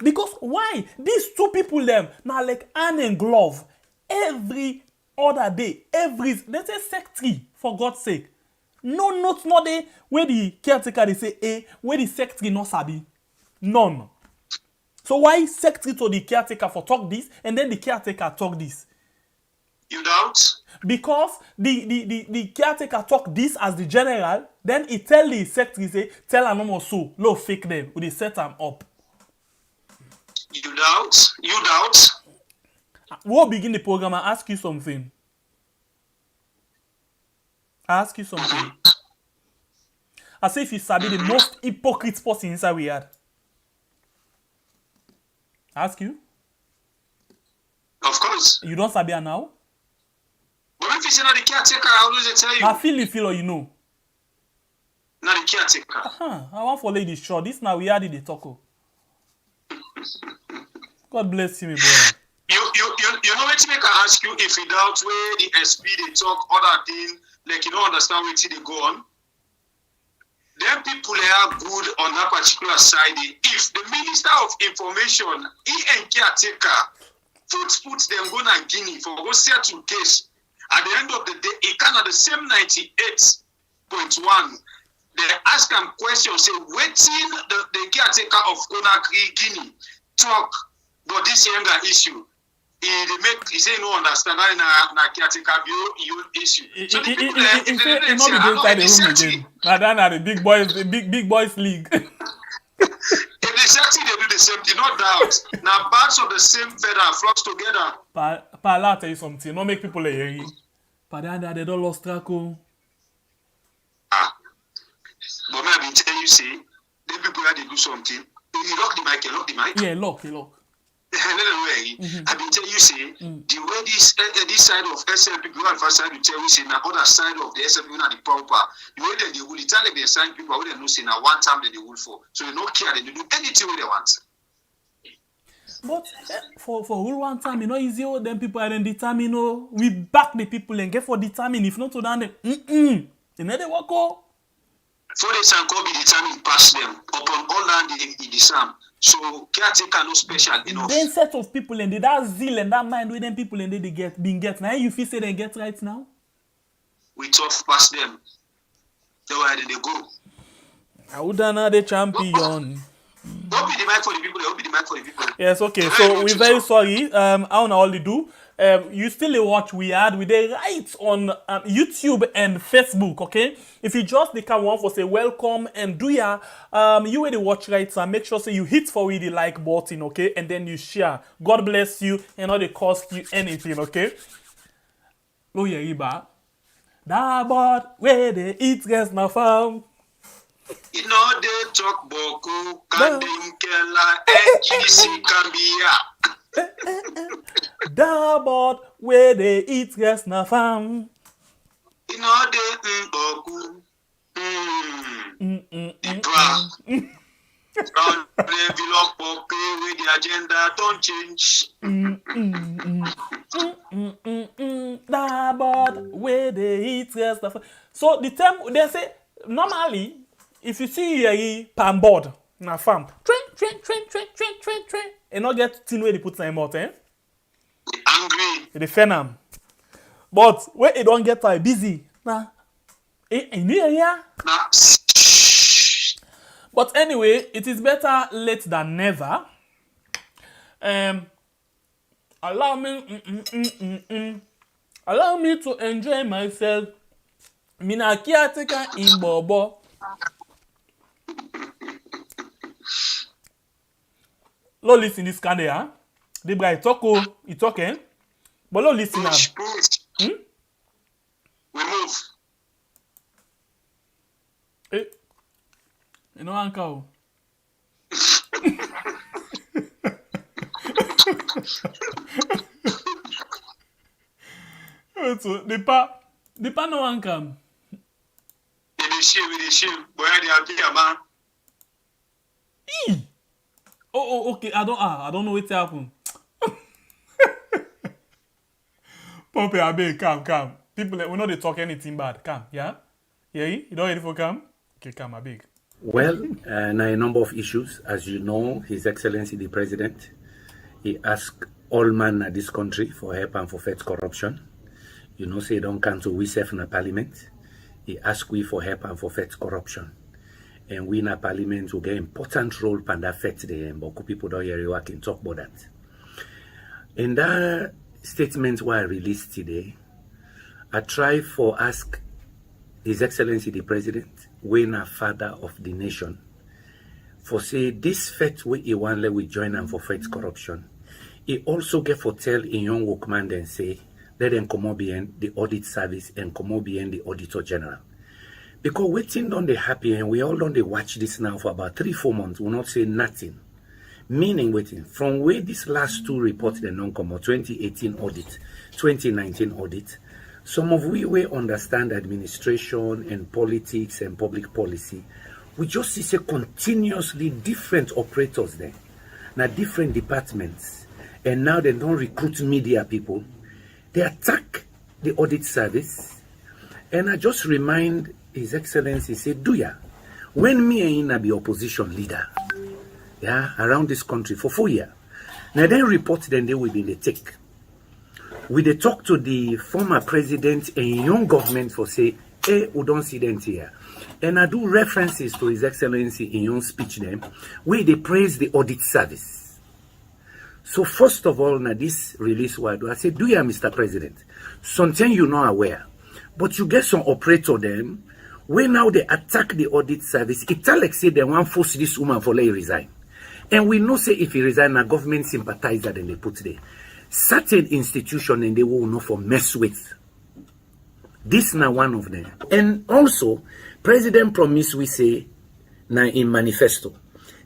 [SPEAKER 3] Because why? These two people them now like hand and glove every other day. Let's say secretary, for God's sake. No notes not there where the caretaker they say A, where the secretary not sabi. None. So why secretary to the caretaker for talk this, and then the caretaker talk this?
[SPEAKER 2] You doubt?
[SPEAKER 3] Because the caretaker talk this as the general, then he tell the secretary, say, tell her no more so, no fake them, we they set them up.
[SPEAKER 2] You doubt? You doubt?
[SPEAKER 3] We'll begin the program and ask you something. I say if you sabi the most hypocrite person inside we had. Ask you?
[SPEAKER 2] Of course.
[SPEAKER 3] You don't sabi her now?
[SPEAKER 2] But if you say not the caretaker, how do they tell you?
[SPEAKER 3] I feel or you know.
[SPEAKER 2] Not the caretaker.
[SPEAKER 3] I want for lady short. This now we had the talk. God bless you, my brother.
[SPEAKER 2] You know what make I ask you if you doubt where the SP they talk other thing, like you don't understand what they go on. Them people they are good on that particular side. If the Minister of Information, he and caretaker, put them go to Guinea for go settle case. At the end of the day, it can at the same 98.1. They ask them questions, say, waiting the caretaker of Conakry, Guinea, talk about this younger issue. He say no understand na caretaker view issue. So the people there, if they say, I know the setting.
[SPEAKER 3] Now the big boys league.
[SPEAKER 2] If they setting, they do the same thing, no doubt. Now parts of the same feather flocks together.
[SPEAKER 3] I'll tell you something. Not make people hear you. But then they don't lost track.
[SPEAKER 2] But maybe tell you say, the people that they do something. You lock the mic.
[SPEAKER 3] Yeah, lock.
[SPEAKER 2] I been tell you say the way this side of SL people and first side you tell you say na other side of the SL people and the proper the way they will tell like they sign people where they know say na one time that they will for so they don't care they do anything they want.
[SPEAKER 3] But for whole one time, you know, easy. Then people are then determine. You know, we back the people and get for determine. If not to them, you know they walk out.
[SPEAKER 2] For the San be determined pass them upon all land in the Sam. So caretaker no special enough.
[SPEAKER 3] Then set of people and that zeal and that mind with them people and they get now. You feel say they get right now.
[SPEAKER 2] We tough past them. That's why they go.
[SPEAKER 3] I would not the champion.
[SPEAKER 2] Open the mic for the people.
[SPEAKER 3] Yes, okay. So we're very sorry. I don't know all they do. You still watch we had with the right on YouTube and Facebook, okay? If you just the one for say welcome and do ya you will watch right, so make sure so you hit for the like button, okay? And then you share. God bless you and not it cost you anything, okay? Oh yeah, Iba. That but where they eat gets na farm.
[SPEAKER 2] You know they talk boku, Kandeh, Yumkela, NGC can be
[SPEAKER 3] that but where they eat gets na farm.
[SPEAKER 2] You know they boku. From the envelope for pay with the agenda don't change.
[SPEAKER 3] That but where they eat gets na farm. So the term they say normally. If you see a palm board na farm, train, and not get tin where they put in mouth,
[SPEAKER 2] Angry.
[SPEAKER 3] They fan am. But where it don't get busy, nah. But anyway, it is better late than never. Allow me to enjoy myself. Mina caretaker in Bobo. Lo listen this Kandeh, huh? The guy talk, he talking, but lo listen now.
[SPEAKER 2] We move.
[SPEAKER 3] You know, uncle. So the pa no one come.
[SPEAKER 2] With the shame, boy, they are here, man.
[SPEAKER 3] Oh, okay. I don't know what happened. Poppy, I beg, calm. People, we know they talk anything bad. Calm, yeah? Yeah, you don't ready for calm? Okay, calm, I beg.
[SPEAKER 16] Well, now a number of issues. As you know, His Excellency the President, he asked all men in this country for help and for fight corruption. You know, say don't cancel we self in the Parliament. He asked we for help and for fight corruption. and we in a parliament will get important role and affect them, but people don't hear you, I can talk about that. In that statement where I released today, I try for ask His Excellency the President, when a father of the nation, for say this fact we he want let we join and for fight corruption. He also get for tell in young workman and say, let them come up behind the audit service and come up behind the Auditor General. Because waiting on the happy and we all don't they watch this now for about 3-4 months, will not say nothing. Meaning waiting from where this last two reports the non-com 2018 audit, 2019 audit. Some of we understand administration and politics and public policy. We just see continuously different operators there, now different departments, and now they don't recruit media people. They attack the audit service, and I just remind His Excellency, say, do ya? When me and I be opposition leader, yeah, around this country for 4 years, now then report then they will be in the take. We they talk to the former president and young government for say, hey, we don't see them here. And I do references to His Excellency in your speech then, where they praise the audit service. So first of all, now this release word, I say, do you, Mr. President? Something you're not aware, but you get some operator them, where now they attack the audit service. It tell like say they want to force this woman for let resign. And we know say if he resign, a government sympathizer then they put there. Certain institution and they will not for mess with. This now one of them. And also, President promised we say now in manifesto,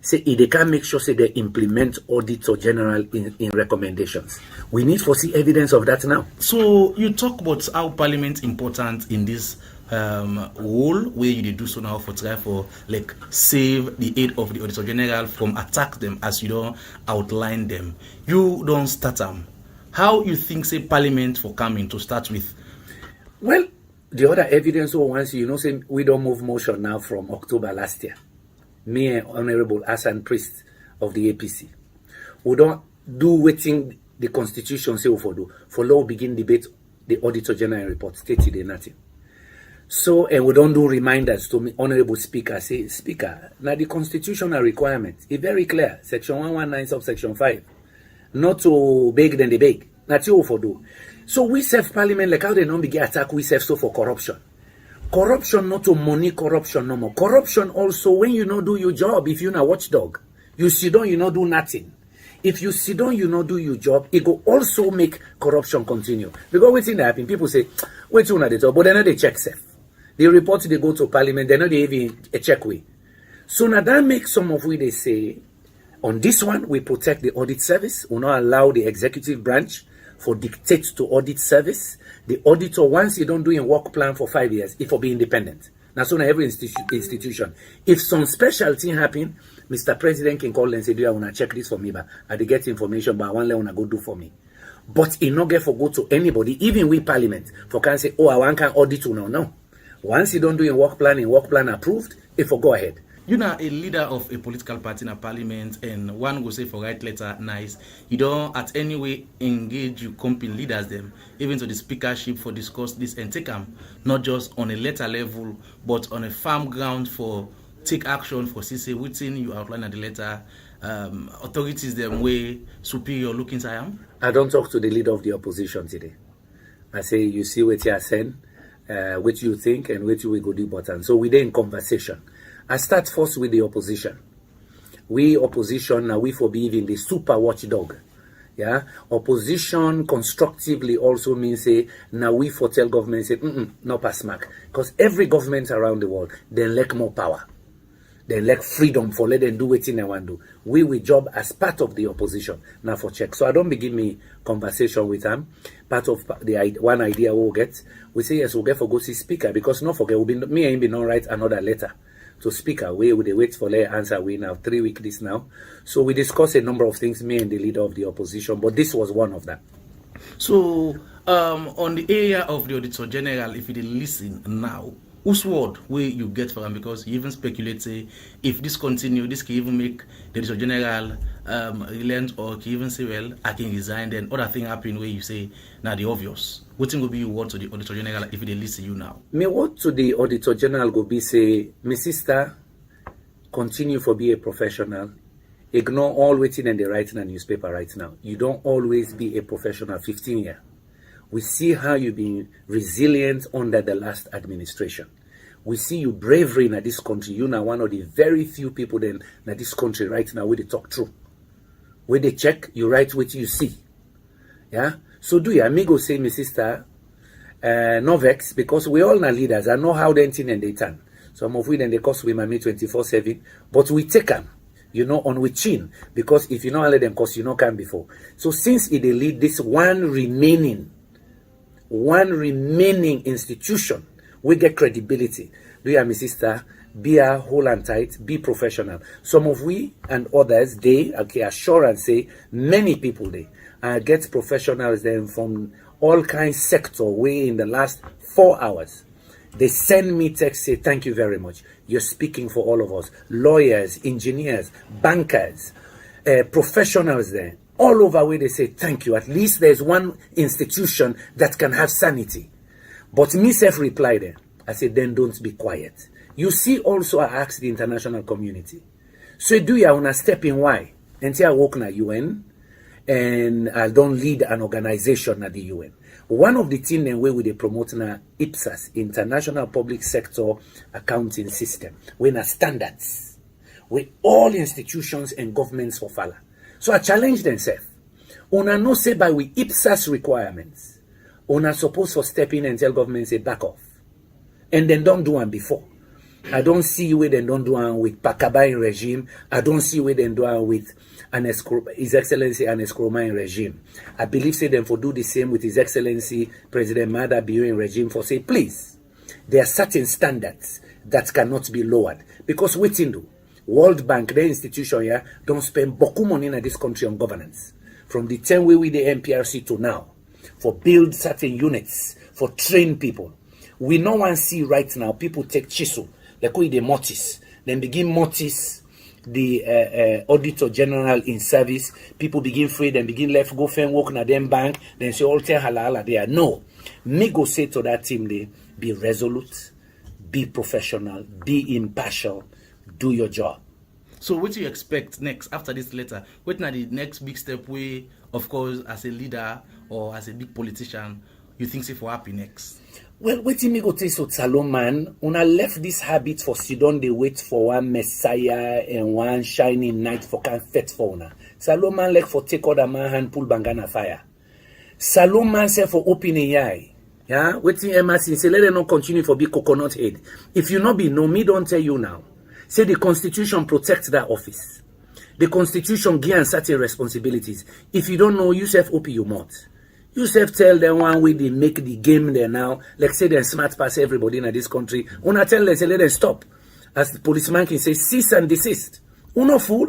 [SPEAKER 16] say they can make sure say they implement Auditor General in recommendations. We need to see evidence of that now.
[SPEAKER 3] So you talk about how Parliament important in this role where you do so now for try for like save the aid of the Auditor General from attack them as you don't outline them. You don't start them. How you think say Parliament for coming to start with?
[SPEAKER 16] Well, the other evidence once you know say we don't move motion now from October last year. Me and Honorable Hassan Priest of the APC. We don't do waiting the Constitution say for do. For law begin debate the Auditor General report stated in nothing. So, and we don't do reminders to me, Honorable Speaker, say, Speaker, now the constitutional requirement is very clear, Section 119, subsection 5. Not to beg, then they beg. That's all for do. So we serve Parliament like how they don't begin attack, we serve so for corruption. Corruption not to money corruption no more. Corruption also when you not do your job, if you're not watchdog. You sit down, you not do nothing. If you sit down, you not do your job, it will also make corruption continue. Because what's in happen, people say, wait till they talk, but then they check safe. They report they go to Parliament, they're not even a check way. So now that makes some of we they say, on this one, we protect the audit service, we not allow the executive branch for dictate to audit service. The auditor, once you don't do a work plan for 5 years, it will be independent. Now, so now every institution. If some special thing happen, Mr. President can call and say, do you want to check this for me? But I get information, but I want to go do for me. But it not get for go to anybody, even we Parliament, for can say, oh, I want can audit you now. No. Once you don't do a work plan approved, it will go ahead.
[SPEAKER 3] You know, a leader of a political party in a parliament, and one will say for right letter, nice. You don't at any way engage your company leaders them, even to the speakership for discuss this and take them, not just on a letter level, but on a firm ground for take action for CC within you outline at the letter. Authorities them way superior looking to I am.
[SPEAKER 16] I don't talk to the leader of the opposition today. I say you see what you are saying, what you think and what you will go do button. So we're in conversation. I start first with the opposition. We opposition now we for being the super watchdog. Yeah, opposition constructively also means say now we for tell government say no pass mark because every government around the world they lack more power. They lack freedom for let them do what they want to do. We job as part of the opposition now for check. So I don't begin me conversation with them. Part of the one idea we'll get, we say yes, we'll get for go see speaker because not forget we'll be me ain't be not write another letter to speaker. We wait for their answer. We now 3 weeks this now. So we discuss a number of things, me and the leader of the opposition, but this was one of them.
[SPEAKER 3] So on the area of the Auditor General, if you listen now, whose word will you get from him? Because you even speculate say if this continue, this can even make the Auditor General relent or can even say, well, I can resign. Then other thing happen where you say, now the obvious. What thing will be your word to the Auditor General if they listen you now?
[SPEAKER 16] My word to the Auditor General will be say, my sister, continue for be a professional. Ignore all waiting and the writing and newspaper right now. You don't always be a professional 15 years. We see how you've been resilient under the last administration. We see you bravery in this country. You now one of the very few people in this country right now where they talk true. Where they check, you write what you see. Yeah? So do you amigo say, my sister, no vex, because we all are leaders. I know how they think and they turn. Some of we then they cost we me 24/7, but we take them. You know, on with chin, because if you know let them cost you know can before. So since it lead this one remaining institution, we get credibility. Do you, my sister, be a whole and tight, be professional. Some of we and others, they assure and say many people they get professionals then from all kinds sector way in the last 4 hours. They send me text, say, thank you very much. You're speaking for all of us. Lawyers, engineers, bankers, professionals there. All over where they say, thank you. At least there's one institution that can have sanity. But me self reply there. I said, then don't be quiet. You see also I asked the international community. So do you want to step in why? Until I work in the UN and I don't lead an organization at the UN. One of the things then where we promote now IPSAS, International Public Sector Accounting System, we are standards, where all institutions and governments for follow. So I challenge themselves. Una no say by we IPSAS requirements, una supposed for step in and tell government say back off, and then don't do one before. I don't see where they don't do one with Pakabain regime. I don't see where they do one with His Excellency and Escromain regime. I believe say them for do the same with His Excellency President Mada Biyoin regime for say, please, there are certain standards that cannot be lowered. Because waiting do, World Bank, the institution here, don't spend boku money in this country on governance. From the 10 way with the MPRC to now, for build certain units, for train people. We no one see right now, people take chisel, they call it the mortis, then begin mortis the Auditor General in service. People begin free, then begin left, go and work in them bank, then say all tell halala there. No. Me go say to that team they be resolute, be professional, be impartial, do your job.
[SPEAKER 17] So what do you expect next after this letter? What now the next big step way, of course, as a leader or as a big politician, you think say for happy next?
[SPEAKER 16] Well, waiting me go tell so Salomon, una left this habit for Sidon, they wait for one Messiah and one shining night for can fet for una. Salomon left for take other man hand pull bangana fire. Salomon said for open a eye. Yeah, waiting Emerson say let them not continue for big coconut head. If you not be no, me don't tell you now. Say the Constitution protects that office. The Constitution gives certain responsibilities. If you don't know, you self open your mouth. You self tell them one way they make the game there now. Like say they're smart pass everybody in this country. Una tell them say let them stop. As the policeman can say cease and desist. We no fool.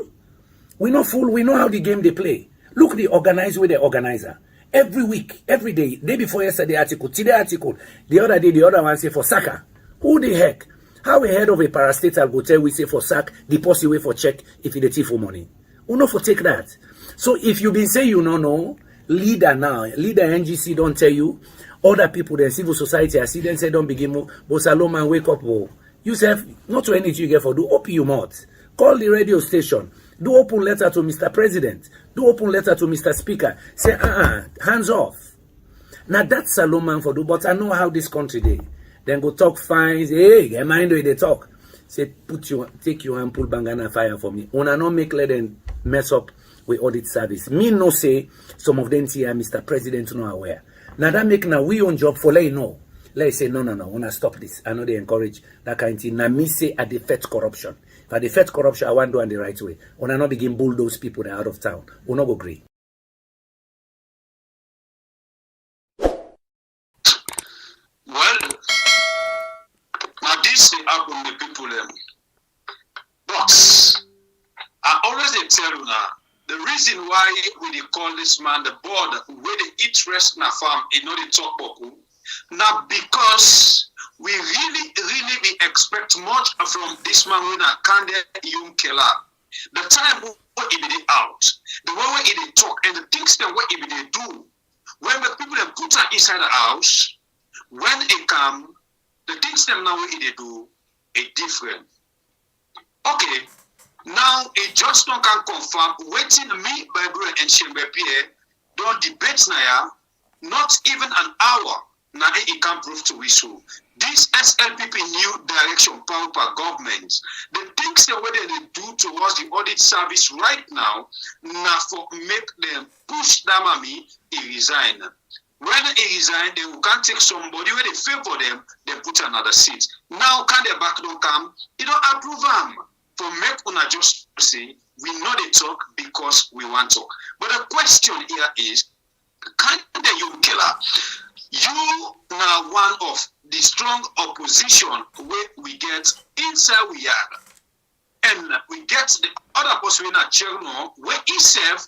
[SPEAKER 16] We no fool. We know how the game they play. Look the organized with the organizer. Every week, every day. Day before yesterday article, today article. The other day the other one say for Saka. Who the heck? How a head of a parastatal go tell we say for sack, deposit way for check if he the thief for money. We no for take that. So if you been say you no know, leader now, leader NGC don't tell you, other people then civil society I see them say don't begin move, but Salomon wake up, oh. You say not to anything you get for do open your mouth. Call the radio station. Do open letter to Mr. President. Do open letter to Mr. Speaker. Say hands off. Now that's Salomon for do, but I know how this country dey. Then go talk fines. Hey, get mind the way they talk. Say take you and pull bangana fire for me. Una no make let them mess up with audit service. Me no say some of them here, Mr. President, no aware. Now that make now we own job for let you know. Let's say no. Wanna stop this. I know they encourage that kind of thing. Now me say I defect corruption. If I defect corruption, I want to do it the right way. Wanna not begin bulldoze people that are out of town. We not go agree.
[SPEAKER 2] Well, now this happen the people but I always tell you now, the reason why we call this man the board where they eat rest na farm in order to talk boku. Now because we really be expect much from this man when I Kandeh Yumkela. The time what he be out, the way where he talk and the things that what he be do. When the people that put her inside the house, when it come, the things them now what he do is different. Okay, now a judge can confirm waiting me, Bible and Shembe Pierre, don't debate now, not even an hour, now it can prove to be so. This SLPP new direction power government, the things the way they do towards the audit service right now, now for make them push Damami, he resign. When he resign, they can take somebody where they favor them, they put another seat. Now can they back don't come? You don't approve them. For make una just say we know they talk because we want to. But the question here is, Kandeh Yumkela, you now one of the strong opposition where we get inside we are, and we get the other person in a Cherno where himself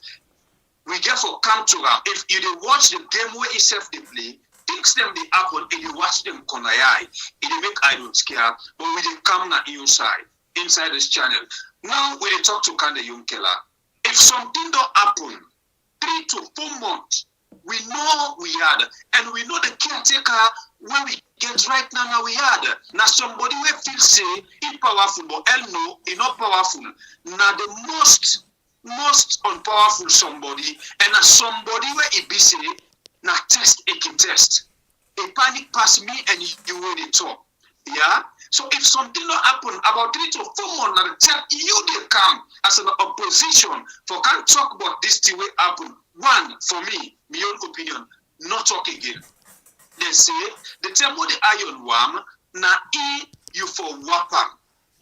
[SPEAKER 2] we get for come to them. If you dey watch the game where himself they play, things them they happen and you watch them konayai, it dey make I don't scare, but we dey come na inside this channel. Now we dey talk to Kandeh Yumkela. If something don't happen, 3 to 4 months, we know we had, and we know the caretaker where we get right now we had. Now somebody will feel say he powerful, but hell no, he not powerful. Now the most unpowerful somebody, and somebody where he be say, now test it can test. A panic pass me and you will talk. Yeah? So if something not happen about 3 to 4 months, now tell you they come as an opposition for can't talk about this thing will happen. One, for me, my own opinion, not talk again. They say the thermo the iron worm, na you for wapam.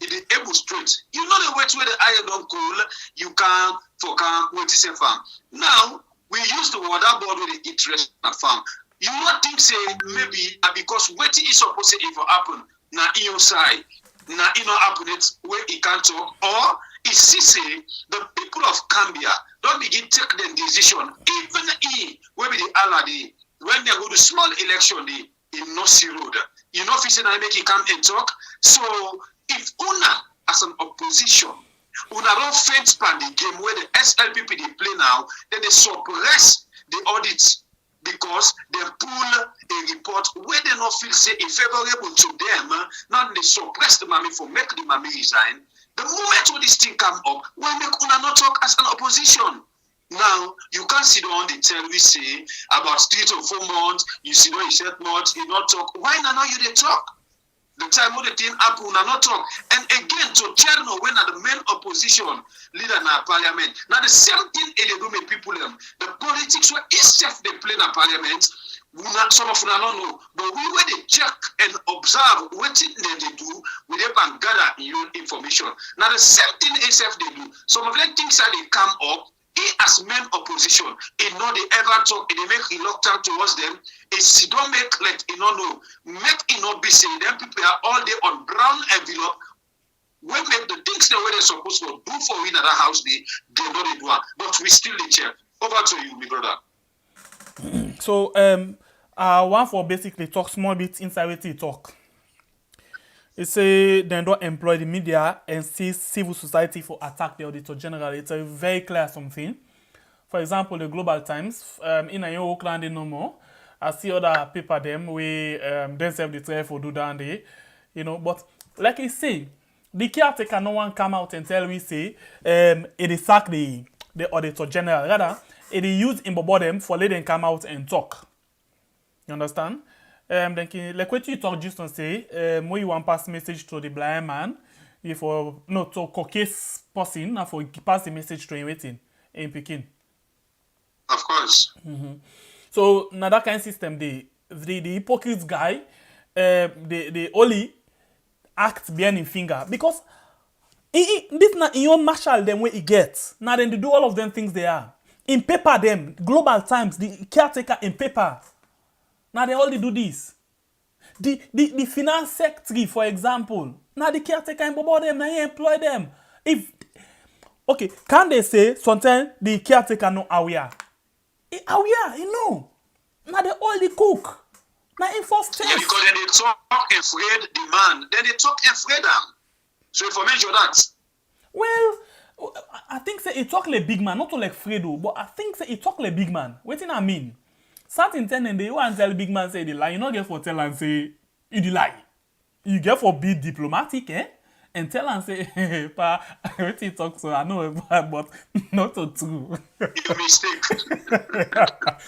[SPEAKER 2] It is able straight. You know the way where the iron don't cool, you can for can wait to say farm. Now we use the water board with the interest at farm. You not think say maybe because what is supposed to even happen na in your side, na in not happen it where it can't talk, or is say the people of Gambia don't begin take the decision, even where be the already when they go to small election day in no see road. You know if you make it come and talk. So if una as an opposition, una don't fence pan the game where the SLPP they play now, then they suppress the audits because they pull a report where they not feel say it favorable to them. Now they suppress the mommy for make the mommy resign. The moment when this thing come up, why make una not talk as an opposition? Now you can't sit on the tell we say about 3 to 4 months, you see no you said much, you not talk. Why now you they talk? The time when the thing happen, una not talk. And again, to Cherno, when are the main opposition leader in our parliament. Now the same thing they do make people them. The politics where itself they play in our parliament, some of them don't know. But we where they check and observe what they do, we they can gather your information. Now the same thing itself they do. Some of them things that they come up. He as main opposition, he know they ever talk, they make reluctant towards them. He don't make like he know, make he not be saying them people are all day on brown envelope. We make the things the way they're supposed to do for in another house, they know they do. But we still the chair. Over to you, my brother.
[SPEAKER 3] So one for basically talk small bit inside what he talk. It say they don't employ the media and see civil society for attack the Auditor General. It's a very clear something. For example, the Global Times, in a Oakland no more. I see other paper them we themselves they try for do down there, you know. But like I say, the caretaker no one come out and tell we say it is sack the Auditor General. Rather, it is use in them for let them come out and talk. You understand? Then like what you talk just on say, when you want pass message to the blind man, if for no to caucus person, and for pass the message to him waiting in Peking.
[SPEAKER 2] Of course.
[SPEAKER 3] So now that kind of system, the hypocrite guy, they only act behind his finger because this not in your marshal them where he gets. Now then they do all of them things they are in paper them Global Times, the caretaker in paper. Now they only do this. The finance secretary, for example. Now the caretaker in Bobo them, now he employ them. If okay, can they say sometimes the caretaker no aware? He aware, you know. Now they only cook. Now in first test.
[SPEAKER 2] Yeah, because then they talk afraid the man. Then they talk afraid them. So if I mention that.
[SPEAKER 3] Well, I think say he talk like big man, not to like Fredo, but I think say he talk like big man. What do I mean? Certain ten and they want tell big man say they lie. You not get for tell and say you the lie. You get for be diplomatic, and tell and say, hey, pa, what you talk so I know but not so true.
[SPEAKER 2] You mistake.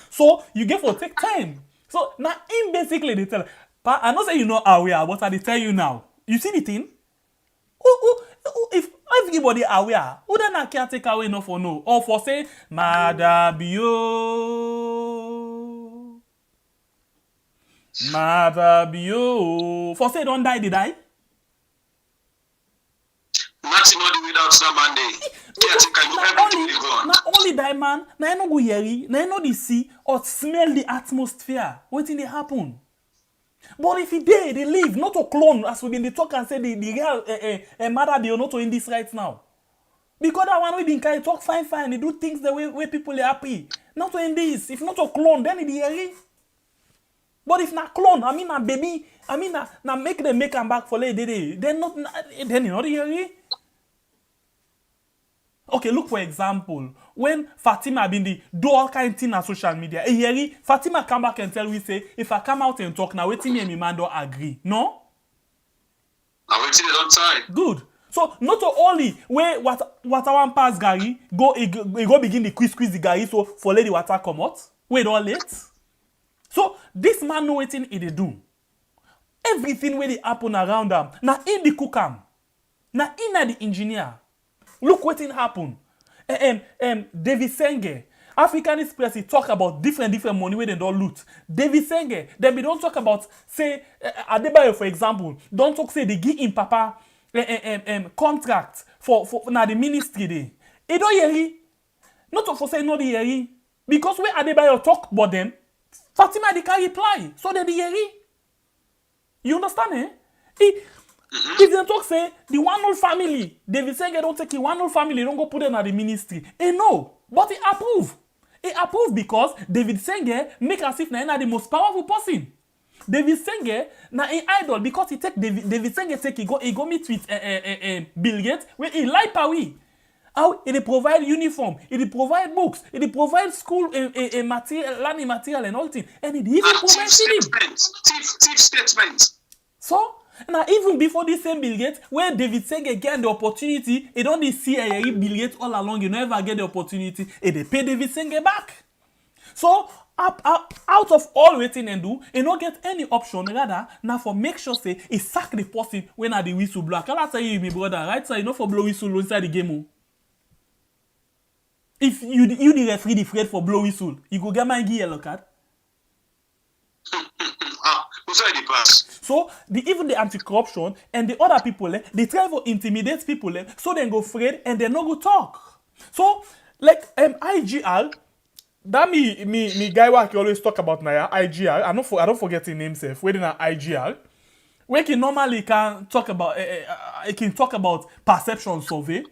[SPEAKER 3] So you get for take time. So now in basically they tell, pa, I know say you know how we are, but I tell you now. You see the thing? If everybody aware, who then can't take away enough or no? Or for say, Madabio. For say don't die, did I?
[SPEAKER 2] Nothing on the without some Monday.
[SPEAKER 3] Not only die man, now I no go hear, now I know the see or smell the atmosphere. What in they happen? But if he did, they leave, not to clone, as we been the talk and say the real mother they are not in this right now. Because that one we been kind of talk fine, they do things the way people are happy. Not to in this. If not to clone, then it hearing. But if not clone, I mean a baby, I mean na make them make them back for lady, then not then you not hearing. Okay, look for example. When Fatima been do all kind of things on social media, Fatima come back and tell we say, if I come out and talk now, waiting me and my man don't agree. No?
[SPEAKER 2] I'm waiting a long time.
[SPEAKER 3] Good. So not only where what one pass Gary go begin the quiz the Gary so for lady water come out. Wait all late. So this man know waiting he dey do. Everything where they happen around them. Now in the cook am. Now in the engineer. Look what happen. David Senge, African Express, he talk about different money where they don't loot. David Senge, then we don't talk about, say, Adebayo, for example, don't talk, say, they give him papa contract for now the ministry day. He don't hear. Not for say no the hear. Because when Adebayo talk about them, Fatima they can reply. So they hear. You understand, eh? If they talk say the one whole family, David Senge don't take it one whole family, don't go put them at the ministry. No, but he approve. He approve because David Senge make as if na the most powerful person. David Senge na an idol because he take David Senge take he go meet with Bill Gates where he like Paris. How he provide uniform, he provide books, he provide school material, learning material and all things, and he even provide
[SPEAKER 2] thief statement.
[SPEAKER 3] So. Now, even before this same Bill Gates, where David Senge get the opportunity, he don't see Bill Gates all along, you never get the opportunity, and they pay David Senge back. So, out of all waiting and do, he don't get any option, rather, now for make sure say, he sack the person when at the whistle blow. Can I tell you, my brother, right? So, you know for blow whistle inside the game. If you the referee the afraid for blow whistle, you go get my yellow card. So even the anti-corruption and the other people, they try to intimidate people, so they go afraid and they no go talk. So like IGR, that me guy who always talk about now IGR. I don't forget his name self. Where na IGR, where he normally can talk about perception survey.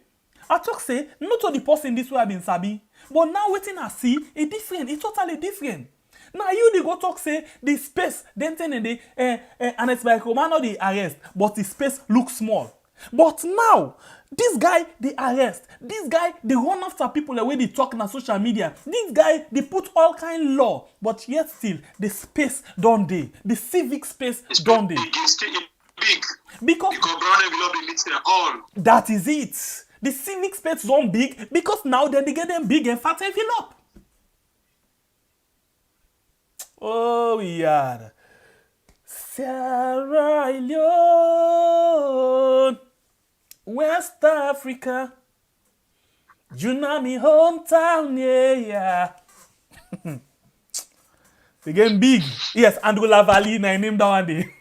[SPEAKER 3] I talk say not all the person this way have been sabi, but now waiting I see it different. It's totally different. Now you they go talk say the space then and the and it's by command or the arrest, but the space looks small. But now this guy they arrest, this guy they run after people the way they talk on social media. This guy they put all kind law, but yet still the space don't they, the civic space don't they.
[SPEAKER 2] Big.
[SPEAKER 3] Because that is it. The civic space don't big because now then they get them big and fat envelope. Oh, yeah. Sierra Leone, West Africa. You know me hometown, yeah. They getting big. Yes, Angola Valley, I named that one day.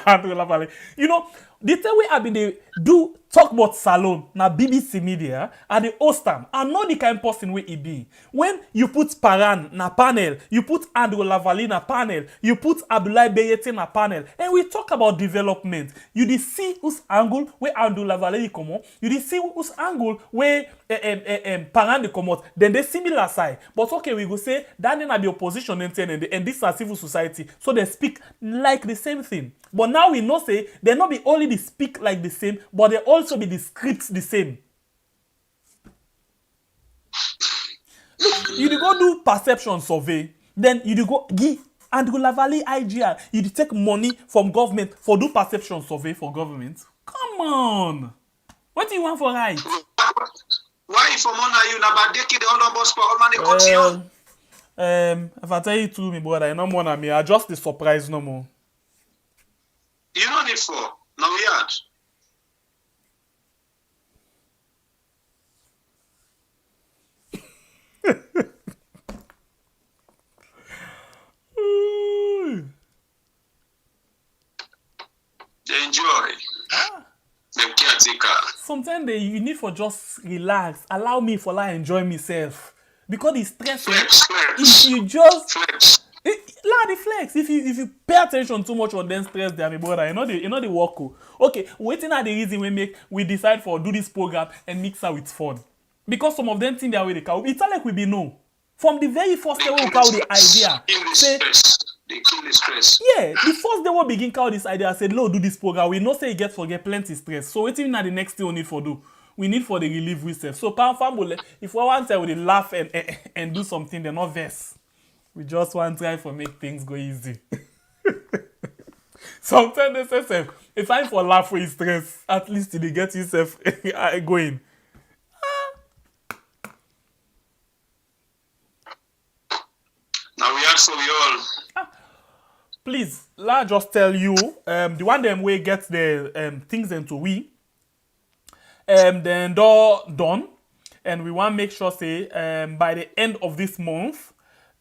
[SPEAKER 3] Angola Valley. You know, the time we have been do talk about salon na BBC Media and the host am. I know the kind of person where he be. When you put Paran na panel, you put Andrew Lavalley na panel, you put Abdoulaye Beyete na panel, and we talk about development. You dey see whose angle where Andrew Lavalley come on. You dey see whose angle where Paran dey come out. Then they similar side. But okay, we go say that na the opposition and this is civil society. So they speak like the same thing. But now we know say they not be only they speak like the same, but they also be the scripts the same. Look, you go do perception survey, then you go give And Gula Valley IGR, you take money from government for do perception survey for government. Come on. What do you want for right?
[SPEAKER 2] Why for money you na badeki the all boss for all money continue?
[SPEAKER 3] If I tell you to me, brother, you no more than me. I just the surprise no more.
[SPEAKER 2] You don't need for no yard. They enjoy. The caretaker.
[SPEAKER 3] Sometimes you need for just relax. Allow me for like enjoy myself. Because it's stressful. If you just the flex. If you pay attention too much on them stress there, my brother, you know the work. Okay, waiting at the reason we decide for do this program and mix out with fun. Because some of them think that way they can. It's like we be know. From the very first day we call the idea. Say,
[SPEAKER 2] they kill the stress.
[SPEAKER 3] Yeah, the first day we begin call this idea, I said, "Lord, do this program." We know say you get forget plenty stress. So waiting na the next thing we need for do. We need for the relief we self. So family, if we want to we laugh and do something, they're not vex. We just want to try for make things go easy. Sometimes they say, if I for laugh with stress, at least they get yourself going.
[SPEAKER 2] Now we answer we all.
[SPEAKER 3] Please, let just tell you, the one them way gets the things into we. Then done, and we want to make sure say by the end of this month,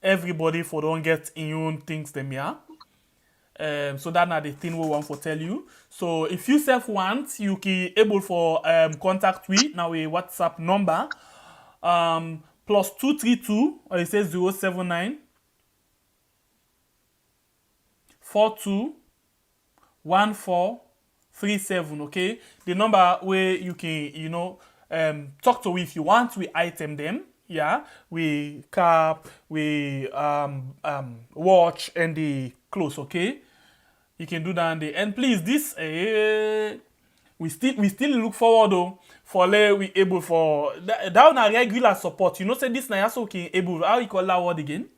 [SPEAKER 3] everybody for don't get immune things them here. So that's not the thing we want to tell you. So if you self want, you can able for contact we now a WhatsApp number +232 or it says 079 42 14 37. Okay, the number where you can talk to if you want. We item them. Yeah, we cap, we watch and the clothes. Okay, you can do that. And please, this we still look forward though for we able for that on a regular support. You know, say this now also can able. How you call that word again?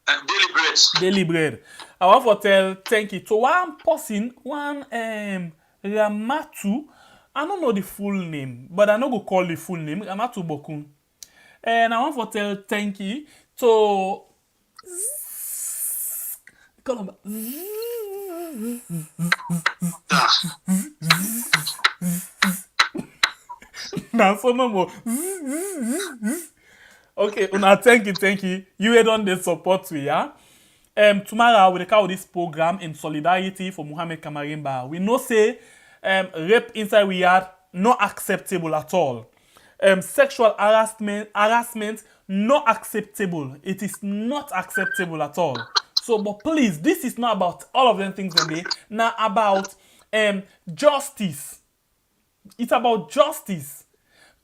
[SPEAKER 2] Daily bread.
[SPEAKER 3] Daily bread. I want to tell thank you to one person, one Ramatu. I don't know the full name, but I know go call the full name, Ramatu Bokun. And I want to tell thank you to now so no more. Okay, una thank you. You had on the support we yeah. Tomorrow we call this program in solidarity for Muhammad Kamarimba. We know say rape inside we are not acceptable at all. Sexual harassment not acceptable. It is not acceptable at all. So, but please, this is not about all of them things today. Now about justice. It's about justice.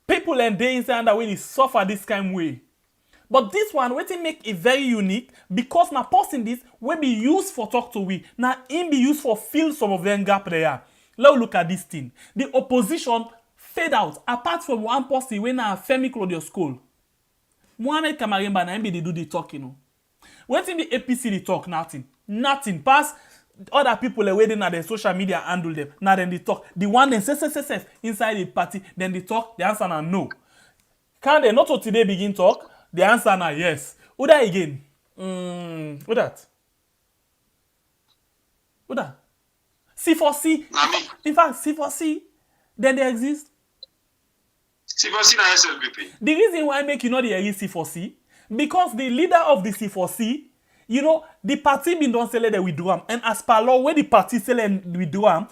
[SPEAKER 3] People and they inside that when they suffer this kind of way. But this one, what make it very unique because now person this will be used for talk to we. Now him be used for fill some of them gap there. Let's look at this thing. The opposition fade out apart from one person when a Femi Claudio school. Muhammad Kamarimba na him be they do the talk, you know. When in the APC they talk nothing. Pass other people are waiting at the social media handle them. Now then they talk. The one then say inside the party, then they talk. The answer now no. Can they not today begin talk? The answer now yes. Who that again? Who that? C4C. In fact, C4C. Then they exist.
[SPEAKER 2] C4C na SLPP.
[SPEAKER 3] The reason why I make you know the exist C4C because the leader of the C4C, you know, the party been don't sell it withdraw. And as per law, when the party sell and withdraw,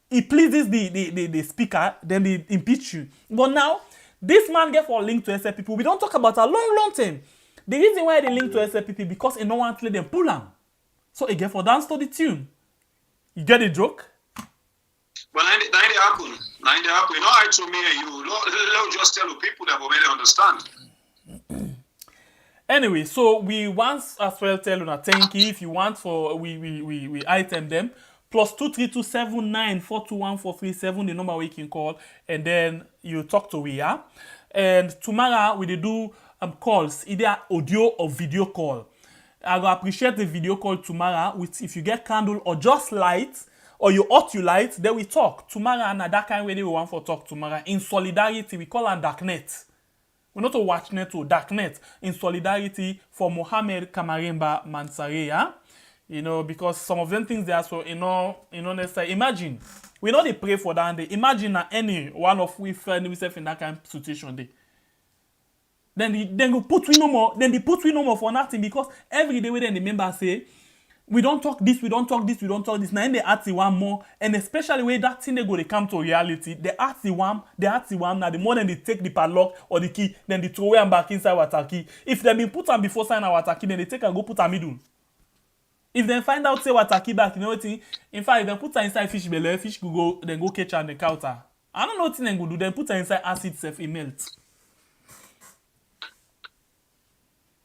[SPEAKER 3] it pleases the speaker, then they impeach you. But now, this man get for link to SLPP. We don't talk about a long time. The reason why they link to SLPP because they don't want to let them pull them. So it get for dance to the tune. You get the joke?
[SPEAKER 2] But now it happen. You know, I told me you. Let just tell the people that will really understand.
[SPEAKER 3] Anyway, so we want as well tell you thank you if you want for we item them +23279421437 the number we can call and then you talk to we yeah. And tomorrow we do calls, either audio or video call. I go appreciate the video call tomorrow with if you get candle or just light or you ought you light, then we talk. Tomorrow and that kind of way we want for talk tomorrow. In solidarity, we call on darknet. We not to watch net or darknet. In solidarity for Mohammed Kamaremba Mansare, yeah? You know, because some of them things there, so necessarily. Imagine, we know they pray for that day. Imagine that any one of we find ourselves in that kind of situation day. Then they put we no more. Then they put we no more for nothing because every day when the members say, we don't talk this, we don't talk this, we don't talk this. Now they ask the one more, and especially when that thing they go, they come to reality. They ask the one. Now the more than they take the padlock or the key, then they throw them back inside water key. If they been put them before sign our water key, then they take and go put them middle. If they find out say water key back, you know what? In fact, if they put her inside fish belly, fish go then go catch her on the counter. I don't know what they go do. Then put her inside acid self, it melt.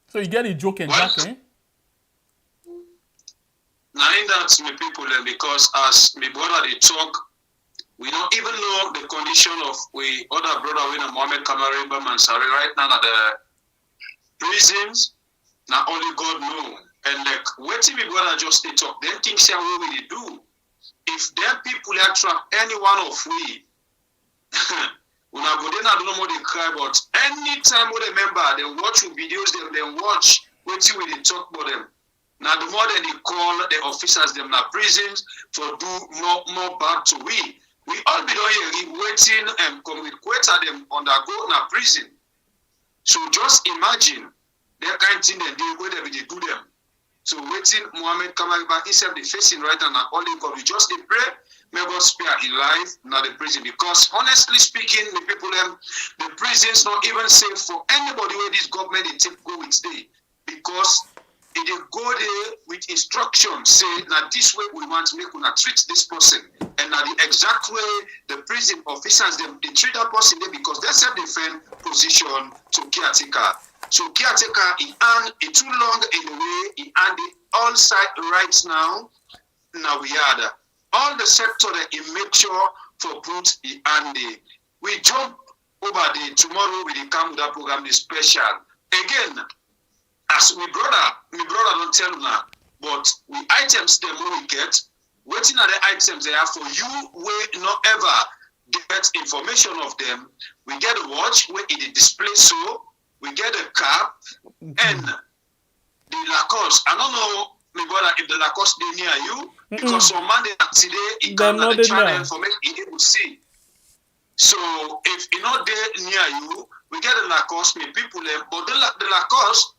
[SPEAKER 3] So you get a joke and jack, eh?
[SPEAKER 2] Now in that my people because as my brother they talk, we don't even know the condition of we other brother when Mohammed Kamaremba Mansare right now at the prisons. Now only God know. And like waiting my brother just they talk, then things say what will they do? If them people attract any one of we when I go then I don't know what they cry about. Anytime we remember they watch videos, they watch waiting when they talk about them. Now the more than they call the officers them na prisons for do more bad to we. We all be down here waiting and come with quota them undergo na prison. So just imagine that kind of thing they do whatever they do them. So waiting Mohammed Kamaremba himself they facing right now all in God. We just they pray. May God spare in life, not the prison. Because honestly speaking, the people the prisons not even safe for anybody where this government they take go with today. Because if they go there with instructions, say now this way we want to make una treat this person. And now the exact way the prison officers they treat that person there because they self-defend position to caretaker. So caretaker he earned it too long in a way, he earned the all side rights now we are all the sector that he make sure for put he and the we jump over the tomorrow we come with that program the special again as my brother don't tell you now but we items them we get waiting at the items they are for you we not ever get information of them we get a watch where it display so we get a cap and the Lacoste I don't know my brother if the Lacoste they near you because on Monday today he come at the channel for me he able to see. So if you not there near you, we get the Lacoste, me people but the Lacoste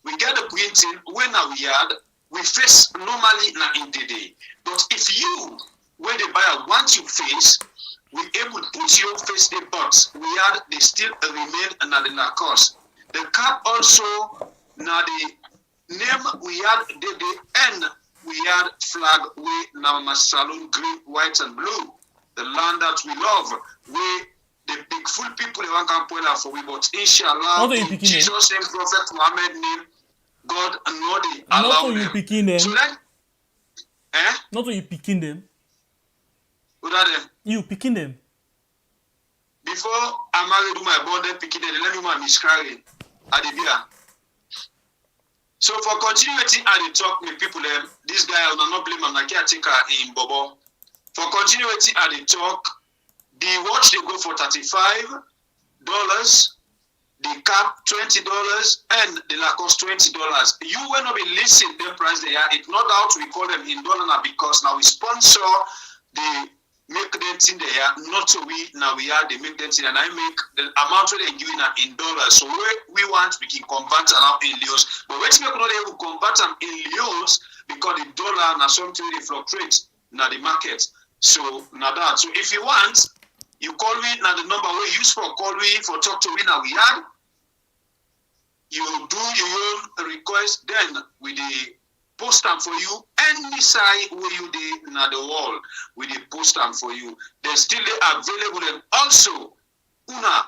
[SPEAKER 2] we get the printing when we had we face normally na in the day. But if you when the buyer want you face, we able to put your face the box. We had they still remain na the Lacoste. The cap also na the name we had the end. We had flag we now saloon green, white and blue. The land that we love. We the big full people they want to point out for we, but inshallah in Jesus' name, Prophet Muhammad name, God know they allow them. So then,
[SPEAKER 3] not you picking them.
[SPEAKER 2] What are them?
[SPEAKER 3] You picking them.
[SPEAKER 2] Before I married to my bond, picking them, let me my miscarry at the beer. So for continuity and the talk with people, this guy will not blame him like caretaker in Bobo. For continuity and the talk, the watch they go for $35, the cap $20, and the Lacoste $20. You will not be listening to the price they are. It's not out we call them in dollar because now we sponsor the make them thing there, not to we now we are the make them thing and I make the amount that they give in dollars. So we want we can convert them now in leos. But let's make not able to convert them in leos because the dollar now something they fluctuate now the market. So now that so if you want, you call me now the number we use for call we for talk to me now we had. You do your own request then with the post them for you any side where you did na the wall with the post them for you. They're still available and also una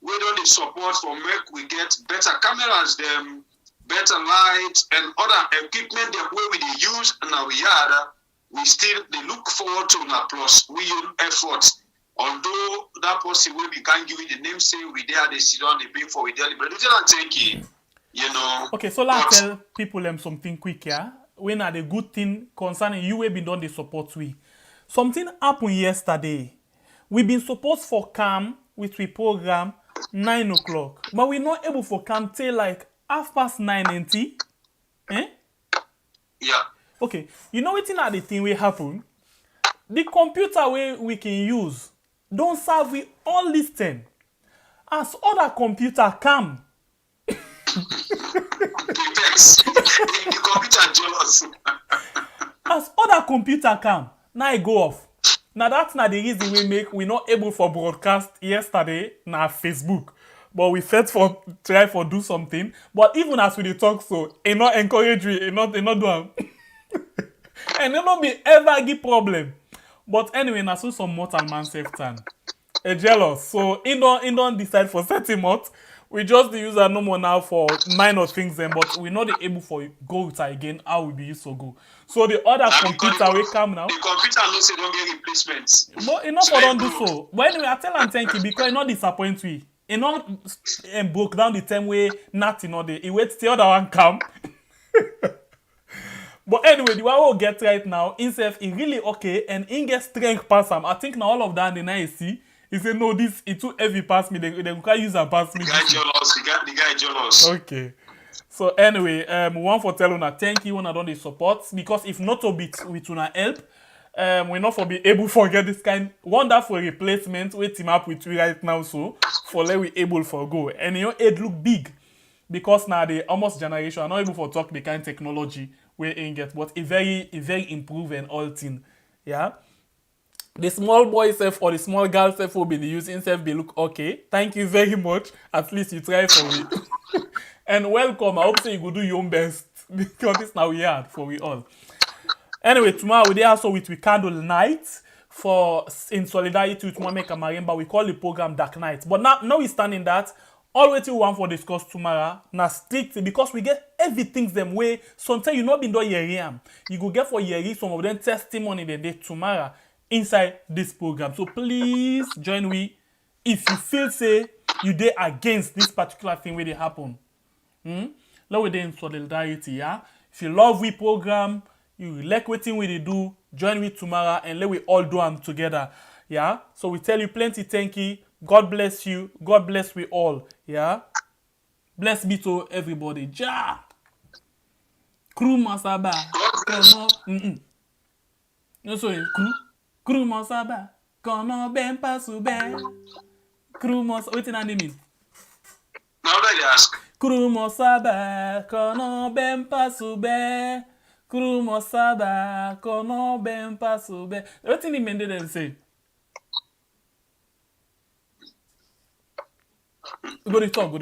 [SPEAKER 2] we don't the support for make we get better cameras them, better lights and other equipment them where we use and now we still they look forward to na plus we use efforts Although that person will be can't give you the name, say we there, they sit down, they pay for we deliberate. They don't take it, you know.
[SPEAKER 3] Okay, so let's tell people something quick, yeah. When are the good thing concerning you have been done the support we. Something happened yesterday. We been supposed for come with we program 9 o'clock, but we're not able for come till like 9:30. Eh?
[SPEAKER 2] Yeah.
[SPEAKER 3] Okay, you know what the thing will happen? The computer we can use don't serve we all listen. As other computer come.
[SPEAKER 2] The computer jealous.
[SPEAKER 3] As other computer come, now I go off. Now that's not the reason we not able for broadcast yesterday na Facebook. But we felt for try for do something. But even as we talk so, it not encourage we, it not do them. And it not be ever give problem. But anyway, na so some mortal man save time. A jealous. So he don't decide for 30 months. We just the user no more now for minor things then, but we not able for go with again how we be used to go. So the other computer will come now.
[SPEAKER 2] The computer no say don't get replacements.
[SPEAKER 3] But enough for don't do so. But anyway, I tell and thank you because it not disappoint we. It not broke down the time way nothing all day. It waits till the other one come. But anyway, the one we'll get right now, himself is really okay and in get strength pass him. I think now all of that the night see. He said no, this it too heavy pass me. They can't use and pass me.
[SPEAKER 2] The guy jealous.
[SPEAKER 3] Okay. So anyway, want for tell una thank you when I done the support because if not a bit with una help, we not for be able to get this kind wonderful replacement we team up with we right now so for let we able for go and you know it look big because now the almost generation are not able for talk the kind technology we ain't get but it very improve and all thing, yeah. The small boy self or the small girl self will be using self be look okay. Thank you very much. At least you try for me. And welcome. I hope so you go do your own best because this now we are for we all. Anyway, tomorrow we also with we candle night for in solidarity with Mwame Kamarimba. We call the program Dark Night. But now we stand in that. All we want for discuss tomorrow na strict because we get everything them way. Sometimes you not been doing year. You go get for year some of them testimony the day tomorrow inside this program. So please join we if you feel say you dey against this particular thing where they happen. Let we dey in solidarity, yeah. If you love we program, you like what thing we dey do, join we tomorrow and let we all do them together. Yeah. So we tell you plenty thank you. God bless you. God bless we all. Yeah. Bless be to everybody. Ja. Crew Masaba. No sorry, crew. Crew Masaba. Kono ben pasube. Crew Masaba. What's the name?
[SPEAKER 2] Now that you ask.
[SPEAKER 3] Crew Masaba. Kono ben pasube. Crew Masaba. Kono ben pasube. What's the name they say? Go to talk.
[SPEAKER 2] Well,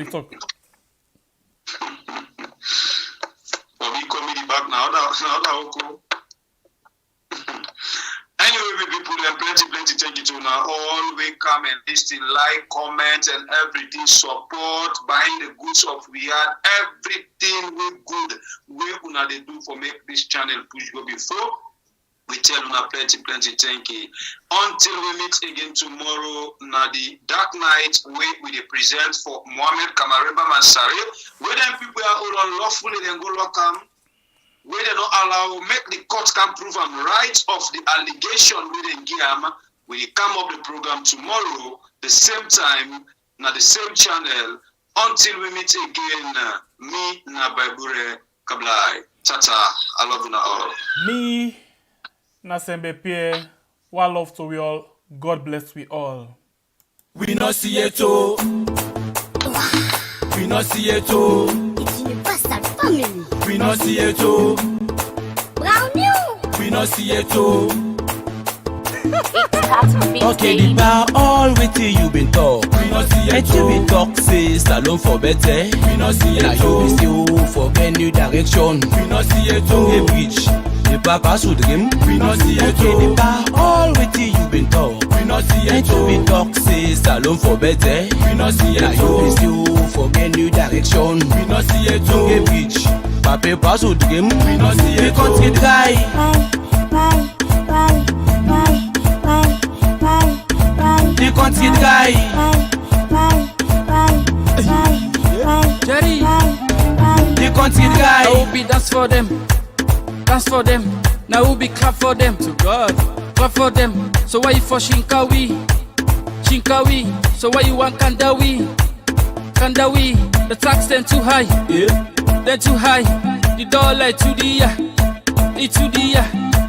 [SPEAKER 2] we comedy back now. Anyway, people, and plenty thank you to now all. We come and listen, like, comment, and everything. Support, buying the goods of we had. Everything we good. We una they do for make this channel push go before. We tell una plenty thank you. Until we meet again tomorrow, na the Dark Night we dey present for Mohammed Kamareba Mansari. Where them people are all unlawfully then go lock them. Where they don't allow make the court can prove them right of the allegation we then give them. We come up the program tomorrow, the same time, na the same channel. Until we meet again, me na Babure Gbla. Tata, I love you all.
[SPEAKER 3] Me. Nasembe Pierre, one love to we all. God bless we all.
[SPEAKER 5] We not see it all. We not see it all.
[SPEAKER 4] It's in the bastard family.
[SPEAKER 5] We not see it all.
[SPEAKER 4] Brown new.
[SPEAKER 5] We not see it all.
[SPEAKER 4] Okay,
[SPEAKER 5] Okay, the bar all with you been talk. We not see it. And you be talk say salon for better. We not see it. Now you be still forget new direction. We not see it all. The bridge. The papa should dream. We not see it. Okay, the bar all with you been talk. We not see it. And you be talk say salon for better. We not see it. Now you be still forget new direction. We not see it. The bridge. Papa should dream. We not see it. The country dry.
[SPEAKER 4] Bye.
[SPEAKER 18] we dance for them. Dance for them. Now we be clap for them. To God. Clap for them. So why you for Shinkawi? Shinkawi. So why you want Kandawi? Kandawi. The tax then too high. Yeah. Then too high. The dollar to the it to the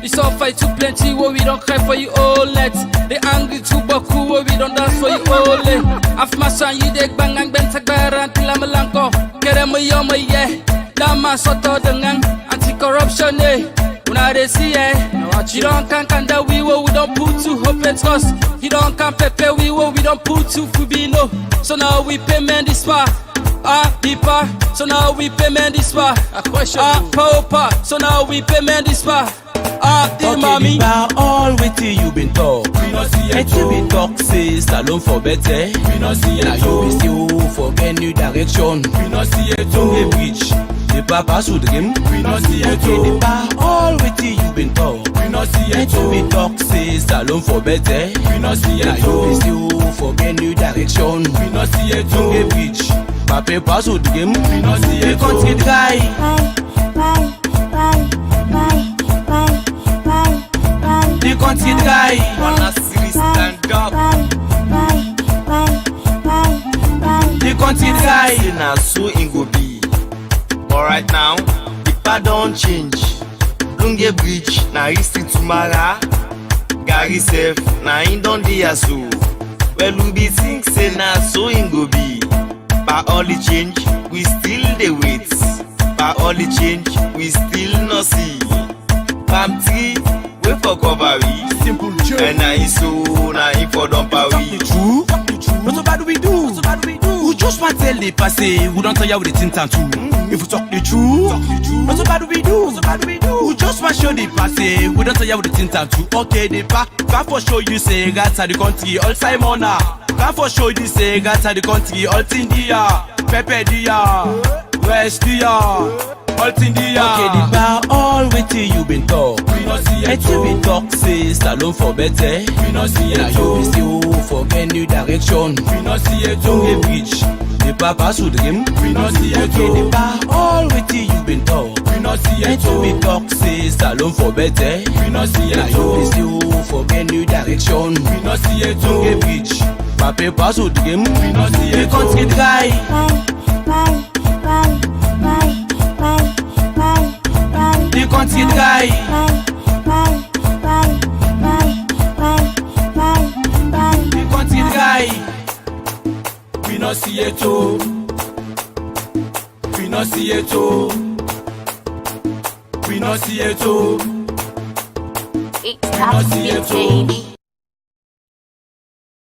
[SPEAKER 18] it's all fight too plenty where we don't cry for you all let. They angry too boku where we don't dance for you all let. Af my son you dig bang and ben takbaran tilamalanko. Kere mo yoma yeah. Dama soto dengan anti-corruption eh. Una they see eh. You don't can kanda we don't put to hope and trust. You don't can pepe we don't put to fubino. So now we pay men this far. Deeper, so now we pay men this far. Power, so now we pay men this far.
[SPEAKER 5] Okay,
[SPEAKER 18] mommy.
[SPEAKER 5] All waiting you been talk. And you been talk says alone for better. Now you be still forget new direction. Don't bridge. The papa should dream. Okay, all waiting you been talk. And you been talk says alone for better. Now you be still forget new direction. Don't bridge. Papa pass out the game. The country dry. The country dry. Wanna see stand up. The country dry.
[SPEAKER 19] Now so it go be. But right now, the path don't change. Lunge bridge, now it's still tomorrow. Gary safe, now in don't dey so. Well, we be think say now so it go be. By all the change, we still the wait. By all the change, we still no see. Palm tree, wait for covery. Simple joke. And now it's so, now if for don't parry.
[SPEAKER 5] True. What so bad we do? We just want to tell the passé. We don't tell you what the thing too. If we talk the truth. What so bad we do? We just want to show the passé. We don't tell you what the thing too. Okay, the back for show you say that's the country all Simona. Back for show you say that's the country all India. Pepe dia, West dia, all India. Okay, the bar all waiting you been talk. And you been talk says alone for better. Now you be still forget new direction. Don't bridge. The papa should dream. Okay, the bar all waiting you been talk. And you been talk says alone for better. Now you be still forget new direction. Don't bridge. Papa pass out the game. The country dry. The country dry. The country dry. We no see it too. We no see it too. We no see it too. We no see it too.